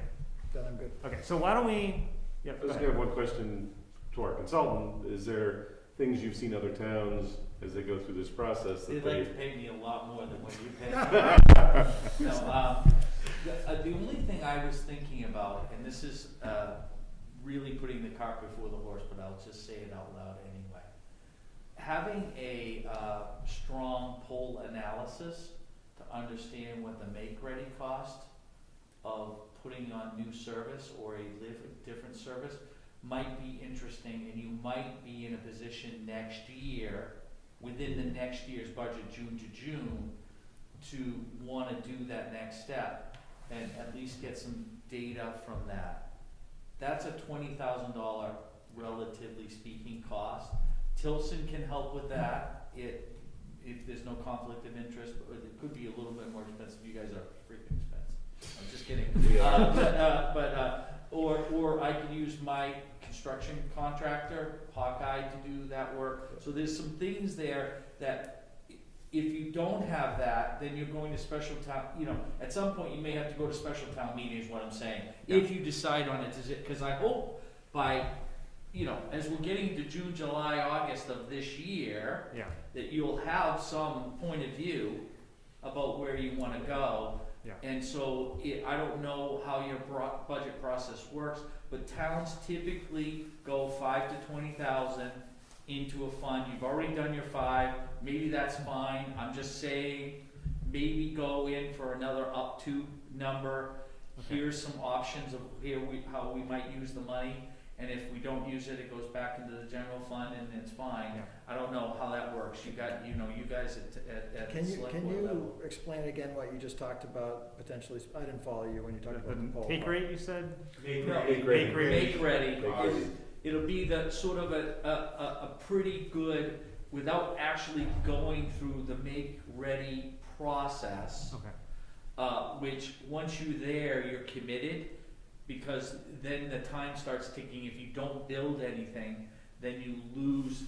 Then I'm good. Okay, so why don't we, yeah, I go was ahead. gonna have one question to our consultant. Is there things you've seen other towns as they go through this process They'd that like they, to pay me a lot more than what you pay. No, the only thing I was thinking about, and this is, really putting the cart before the horse, but I'll just say it out loud anyway. Having a, strong poll analysis to understand what the make-ready cost of putting on new service or a different service might be interesting, and you might be in a position next year, within the next year's budget, June to June, to wanna do that next step and at least get some data from that. That's a $20,000, relatively speaking, cost. Tilson can help with that, if there's no conflict of interest, or it could be a little bit more expensive. You guys are freaking expensive. I'm just kidding. Or I could use my construction contractor, Hawkeye, to do that work. So there's some things there that if you don't have that, then you're going to special town, at some point you may have to go to special town meeting is what I'm saying. If you decide on it, because I hope by, as we're getting to June, July, August of this year, Yeah, that you'll have some point of view about where you wanna go. Yeah. And so, I don't know how your budget process works, but towns typically go 5 to 20,000 into a fund. You've already done your 5, maybe that's fine. I'm just saying, maybe go in for another up to number. Okay. Here's some options of how we might use the money, and if we don't use it, it goes back into the general fund and it's fine. Yeah. I don't know how that works. You guys at Can the you, select can board you level. explain again what you just talked about potentially, I didn't follow you when you talked about the the poll. take rate you said? No, Make ready. Make ready. Make ready. Make ready. It'll be the sort of a pretty good, without actually going through the make ready process. Okay. Which once you're there, you're committed, because then the time starts ticking. If you don't build anything, then you lose,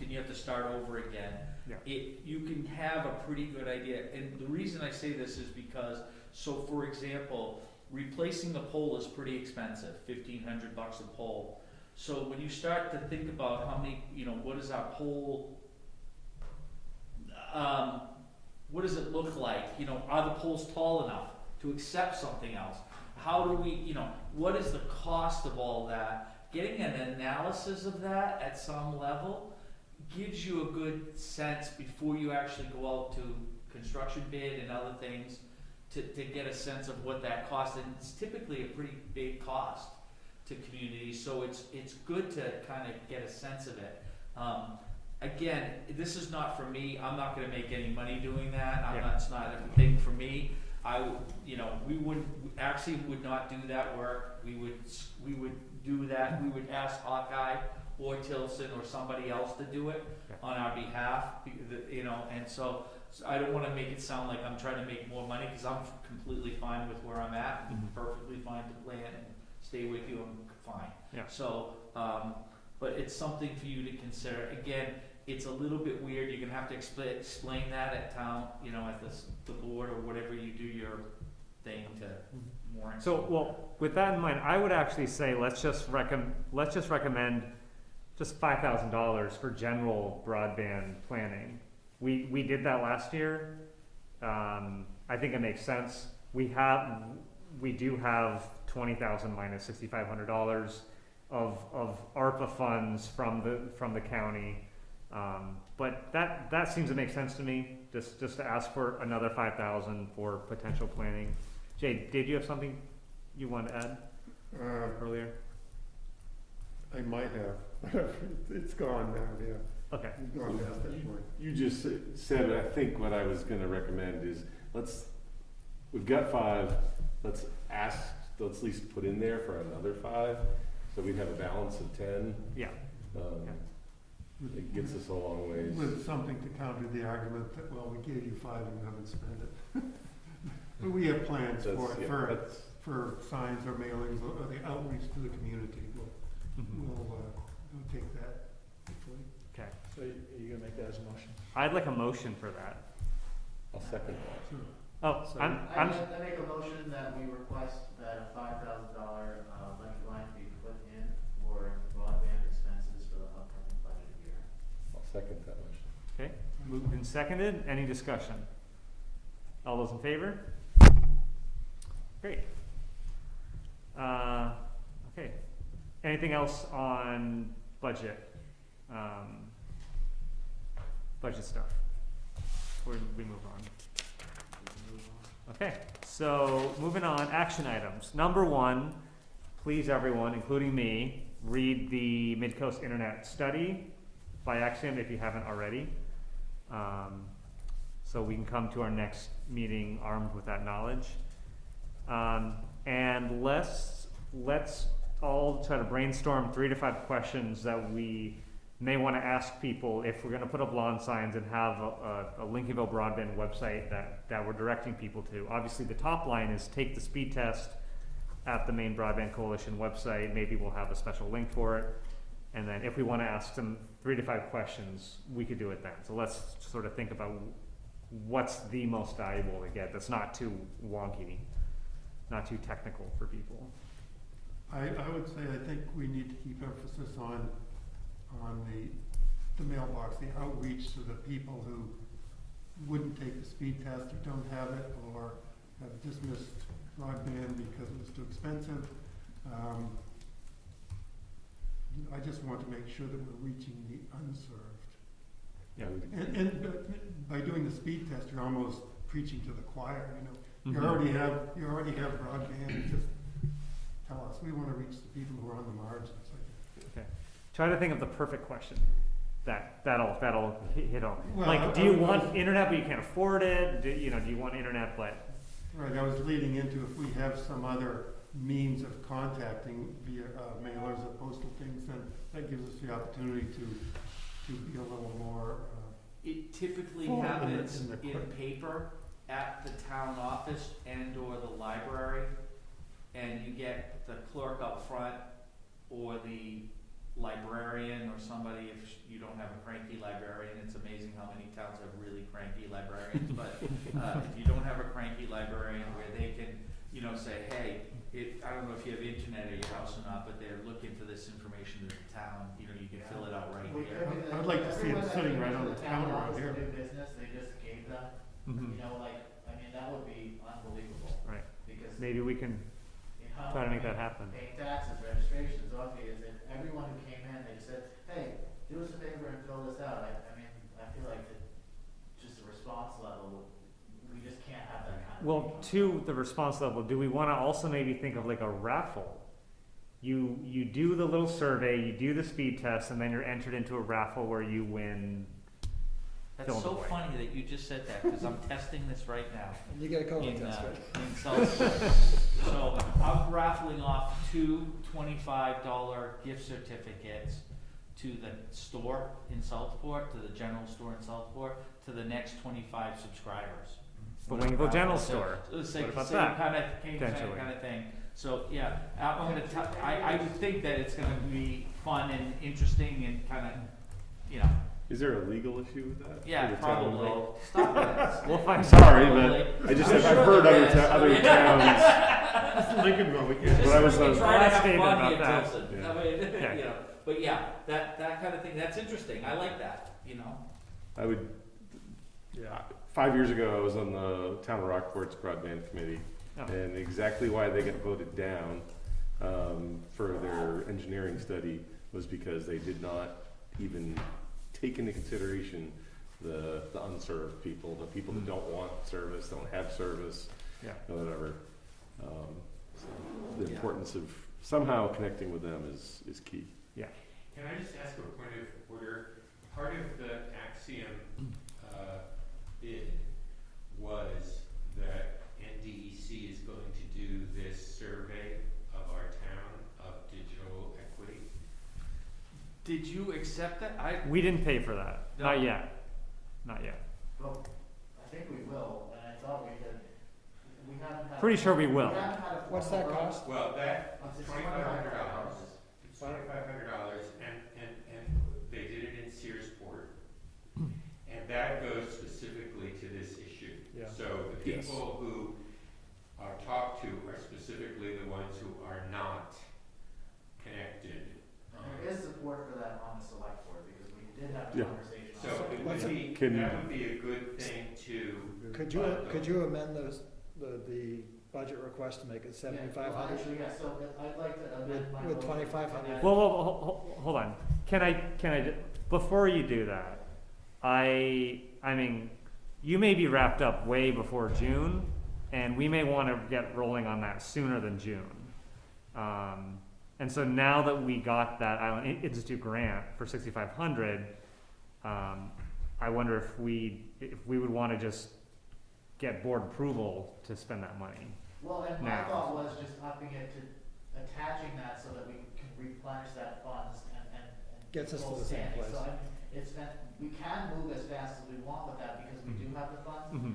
and you have to start over again. Yeah. You can have a pretty good idea, and the reason I say this is because, so for example, replacing the pole is pretty expensive, $1,500 a pole. So when you start to think about how many, what is our pole, what does it look like? Are the poles tall enough to accept something else? How do we, what is the cost of all that? Getting an analysis of that at some level gives you a good sense before you actually go out to construction bid and other things to get a sense of what that costs. And it's typically a pretty big cost to communities, so it's good to kind of get a sense of it. Again, this is not for me. I'm not going to make any money doing that. It's not a thing for me. We would not do that work. We would do that. We would ask Hawkeye or Tilson or somebody else to do it on our behalf. And so I don't want to make it sound like I'm trying to make more money, because I'm completely fine with where I'm at. I'm perfectly fine to plan and stay with you. I'm fine. Yeah. So, but it's something for you to consider. Again, it's a little bit weird. You're gonna have to explain that at town, at the board or whatever you do your thing to warrant. So, well, with that in mind, I would actually say let's just recommend just $5,000 for general broadband planning. We did that last year. I think it makes sense. We do have $20,000 minus $6,500 of ARPA funds from the county. But that seems to make sense to me, just to ask for another $5,000 for potential planning. Jay, did you have something you wanted to add earlier? I might have. It's gone now, yeah. Okay. You've gone past that point. You just said, I think what I was gonna recommend is, we've got 5, let's at least put in there for another 5, so we'd have a balance of 10. Yeah. Um, It gets us a long ways. With something to counter the argument that, well, we gave you 5 and you haven't spent it. But we have plans for signs or mailings or the outreach to the community. We'll take that, hopefully. Okay. So are you gonna make that as a motion? I'd like a motion for that. I'll second that. Sure. Oh, So- I'm, I make a motion that we request that a $5,000 budget line be put in for broadband expenses for the upcoming budget year. I'll second that motion. okay, moved and seconded, any discussion? All those in favor? Great. Okay, anything else on budget? Budget stuff, before we move on. Okay, so moving on, action items. Number 1, please everyone, including me, read the Midcoast Internet Study by Axiom if you haven't already. So we can come to our next meeting armed with that knowledge. And let's all try to brainstorm 3 to 5 questions that we may want to ask people if we're going to put up lawn signs and have a Lincolnville Broadband website that we're directing people to. Obviously, the top line is take the speed test at the Maine Broadband Coalition website. Maybe we'll have a special link for it. And then if we want to ask them 3 to 5 questions, we could do it then. So let's sort of think about what's the most valuable to get that's not too wonky, not too technical for people. I would say I think we need to keep emphasis on the mailbox, the outreach to the people who wouldn't take the speed test or don't have it or have dismissed broadband because it was too expensive. I just want to make sure that we're reaching the unserved. Yeah. And by doing the speed test, you're almost preaching to the choir, you know. Mhm. You already have broadband, just tell us, we want to reach the people who are on the margins. Okay. Try to think of the perfect question that'll hit on. Well, Like, do you want internet but you can't afford it? Do you want internet but Right, I was leading into if we have some other means of contacting via mailers or postal things, then that gives us the opportunity to be a little more, It typically Full in the- happens in the in quick. paper at the town office and or the library, and you get the clerk up front or the librarian or somebody, if you don't have a cranky librarian. It's amazing how many towns have really cranky librarians, but if you don't have a cranky librarian where they can, say, hey, I don't know if you have internet at your house or not, but they're looking for this information in the town, you can fill it out right here. I'd like to see it sitting right on the counter out here. Everyone that do business, they just gave them, that would be unbelievable. Right. Because, maybe we can try to make that happen. Paying taxes, registrations, all is if everyone who came in, they just said, hey, do us a favor and fill this out. I feel like just the response level, we just can't have that kind of. Well, to the response level, do we want to also maybe think of like a raffle? You do the little survey, you do the speed test, and then you're entered into a raffle where you win. That's Fill in the so blank. funny that you just said that, because I'm testing this right now. And you get a COVID in, test, right? in Southport. So I'm raffling off 2 $25 gift certificates to the store in Southport, to the general store in Southport, to the next 25 subscribers. The Lincolnville General So- Store. so it's like What about same that? kind of Potentially. thing. So yeah, I'm gonna. I would think that it's gonna be fun and interesting and kind of, Is there a legal issue with that? yeah, For the town probably. involved? Stop it. We'll find Sorry, Probably. but I just I'm I've sure heard there other, is. other towns. Lincolnville, we Just can't. But I was- so we can try to last have statement fun about here, that. Tilson. Yeah. I mean, Okay. but yeah, that kind of thing, that's interesting. I like that, I would, Yeah. 5 years ago, I was on the Town of Rockport's broadband committee, Oh. and exactly why they got voted down for their engineering study was because they did not even take into consideration the unserved people, the people that don't want service, don't have service, Yeah. or whatever. So the Yeah. importance of somehow connecting with them is key. Can I just ask a point of order? Part of the Axiom bid was that NDEC is going to do this survey of our town of digital equity. Did you accept that? We didn't pay for that, No. not yet, not yet. Well, I think we will, and I thought we did, we haven't had. Pretty sure we will. We haven't had a. What's that formal vote. cost? Well, that, It's $2,500. $2,500. It's $2,500, and they did it in Searsport. And that goes specifically to this issue. Yeah. So the people who are talked to are specifically the ones who are not connected. And there is support for that on the select board, because we did have a Yeah. conversation on So that. it What's would it- be, that would be a good thing to. Could you amend the budget request to make it Yeah, well, 7,500? actually, yeah, so I'd like to amend my. With motion 2,500. to Well, hold on. Can I, before you do that, I mean, you may be wrapped up way before June, and we may want to get rolling on that sooner than June. And so now that we got that Island Institute grant for 6,500, I wonder if we would want to just get board approval to spend that money. Well, and my now. thought was just upping it to attaching that so that we can replenish that funds and Gets us to full the same standing. place. So it's, we can move as fast as we want with that because we do have the funds. Mhm.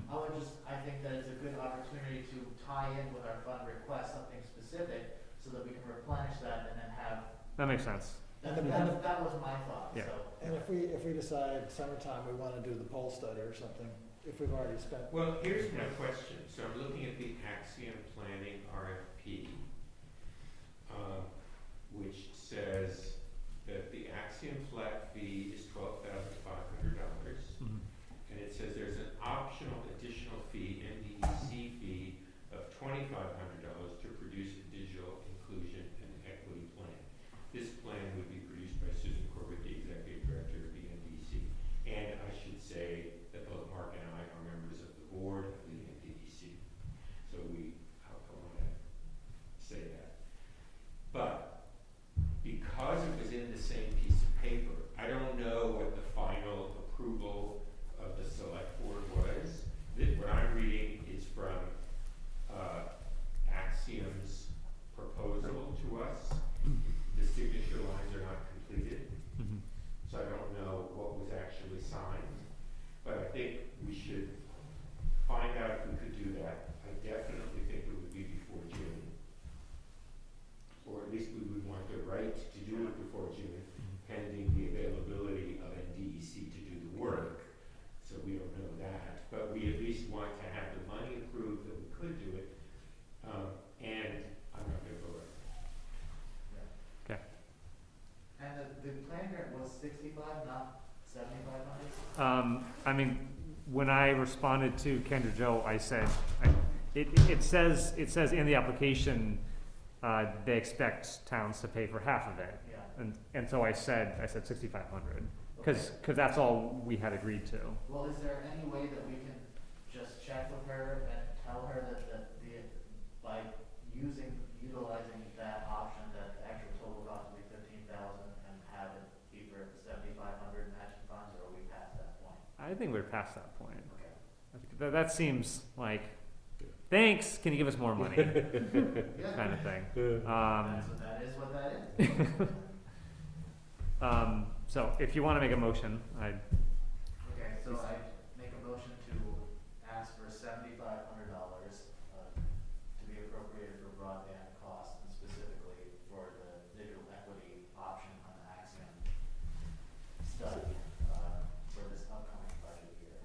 I think that it's a good opportunity to tie in with our fund request something specific so that we can replenish that and then have, That makes sense. And the- that was my thought, Yeah. so. And if we decide summertime, we wanna do the poll study or something, if we've already spent. Well, here's my question. So I'm looking at the Axiom Planning RFP, which says that the Axiom flat fee is $12,500. Mhm. And it says there's an optional additional fee, NDEC fee, of $2,500 to produce a digital inclusion and equity plan. This plan would be produced by Susan Corbett, the executive director of the NDEC. And I should say that both Mark and I are members of the board of the NDEC. So I want to say that. But because it was in the same piece of paper, I don't know what the final approval of the select board was. What I'm reading is from Axiom's proposal to us. The signature lines are not completed, Mhm. so I don't know what was actually signed. But I think we should find out if we could do that. I definitely think it would be before June. Or at least we would want the right to do it before June, pending the availability of NDEC to do the work. So we don't know that, but we at least want to have the money approved that we could do it. And I'm not gonna vote. And the plan grant was 65, not 7,500? I mean, when I responded to Kendra Joe, I said, it says in the application, they expect towns to pay for half of it. Yeah. And so I said 6,500, because that's all we had agreed to. Well, is there any way that we can just check with her and tell her that by utilizing that option, that the actual total cost will be 15,000 and have it be for the 7,500 matching funds, or are we past that point? I think we're past that point. Okay. I think that seems like, thanks, can you give us more money, Yeah. kind of thing. That is what that is. So if you want to make a motion, Okay, so I make a motion to ask for $7,500 to be appropriated for broadband costs, and specifically for the digital equity option on the Axiom study for this upcoming budget year.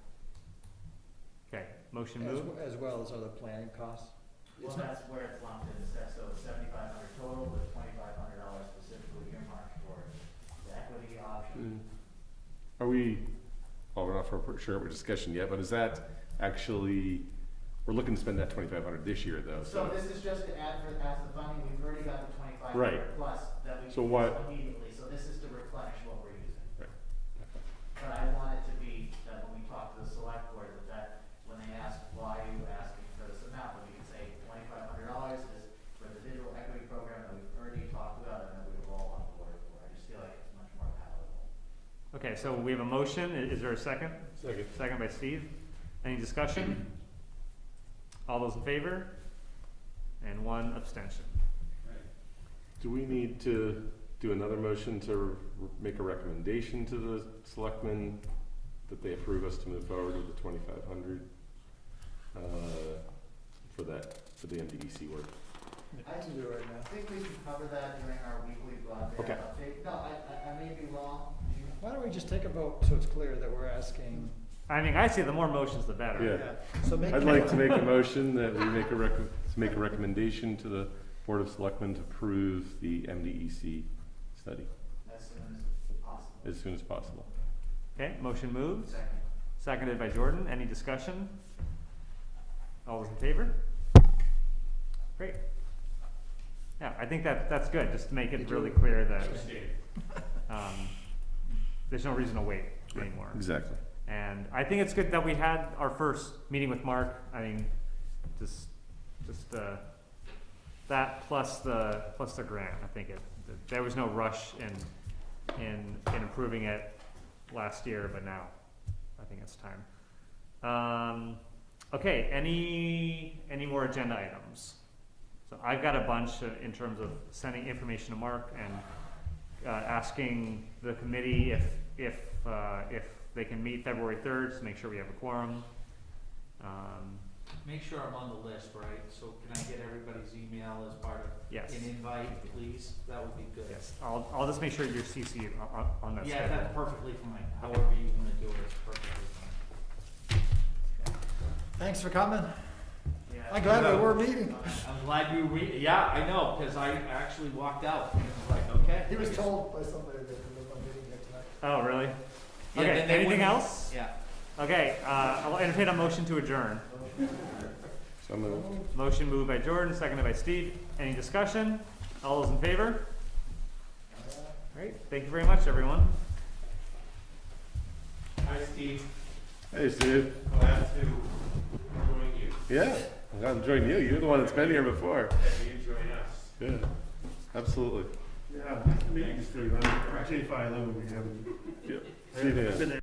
okay, motion moved. As well as other planning costs. Well, It's not- that's where it's lumped in, so it's 7,500 total with $2,500 specifically earmarked for the equity option. Are we, well, we're not for sure with discussion yet, but is that actually, we're looking to spend that 2,500 this year though, So this is just to add for, as the funding, we've already got the 2,500 Right. plus that we So can what- use immediately, so this is to replenish what we're using. Right. But I want it to be that when we talk to the select board, that when they ask, why are you asking for this amount, that we can say $2,500 is for the digital equity program that we've already talked about and that we were all on board for. I just feel like it's much more palatable. Okay, so we have a motion, is there a second? Second. Second by Steve. Any discussion? All those in favor? And one abstention. Do we need to do another motion to make a recommendation to the selectmen that they approve us to move forward with the 2,500 for the MDEC work. I can do it right now. think we should cover that during our weekly broadband Okay. update. No, I may be wrong. Why don't we just take a vote so it's clear that we're asking? I mean, I say the more motions, the better. Yeah. So make. I'd like to make a motion that we make a recommendation to the Board of Selectmen to approve the MDEC study As soon as possible. as soon as possible. Okay, motion moved, Second. seconded by Jordan. Any discussion? All those in favor? Great. Yeah, I think that's good, just to make it really clear that, there's no reason to wait anymore. Exactly. And I think it's good that we had our first meeting with Mark. I mean, just that plus the grant. I think there was no rush in improving it last year, but now I think it's time. Okay, any more agenda items? So I've got a bunch in terms of sending information to Mark and asking the committee if they can meet February 3rd to make sure we have a quorum. Make sure I'm on the list, right? So can I get everybody's email as part of Yes. an invite, please? That would be good. Yes. I'll just make sure you're CC'd on that Yeah, schedule. that's perfectly fine. However you wanna do it, it's perfectly fine. Thanks for coming. Yeah. I'm glad we were meeting. I'm glad you yeah, I know, cause I actually walked out and was like, okay. He was told by somebody that there was no meeting here tonight. Oh, really? Yeah, Okay, then they anything wouldn't- else? Yeah. Okay, I'll entertain a motion to adjourn. So moved. Motion moved by Jordan, seconded by Steve. Any discussion? All those in favor? Great, thank you very much, everyone. Hi, Steve. Hey, Steve. Glad to join you. Yeah, I'm glad to join you. You're the one that's been here before. Have you join us? Yeah, absolutely. Yeah, nice to meet you, Steve. I'm Jay Philo, we haven't Yep. See you then. been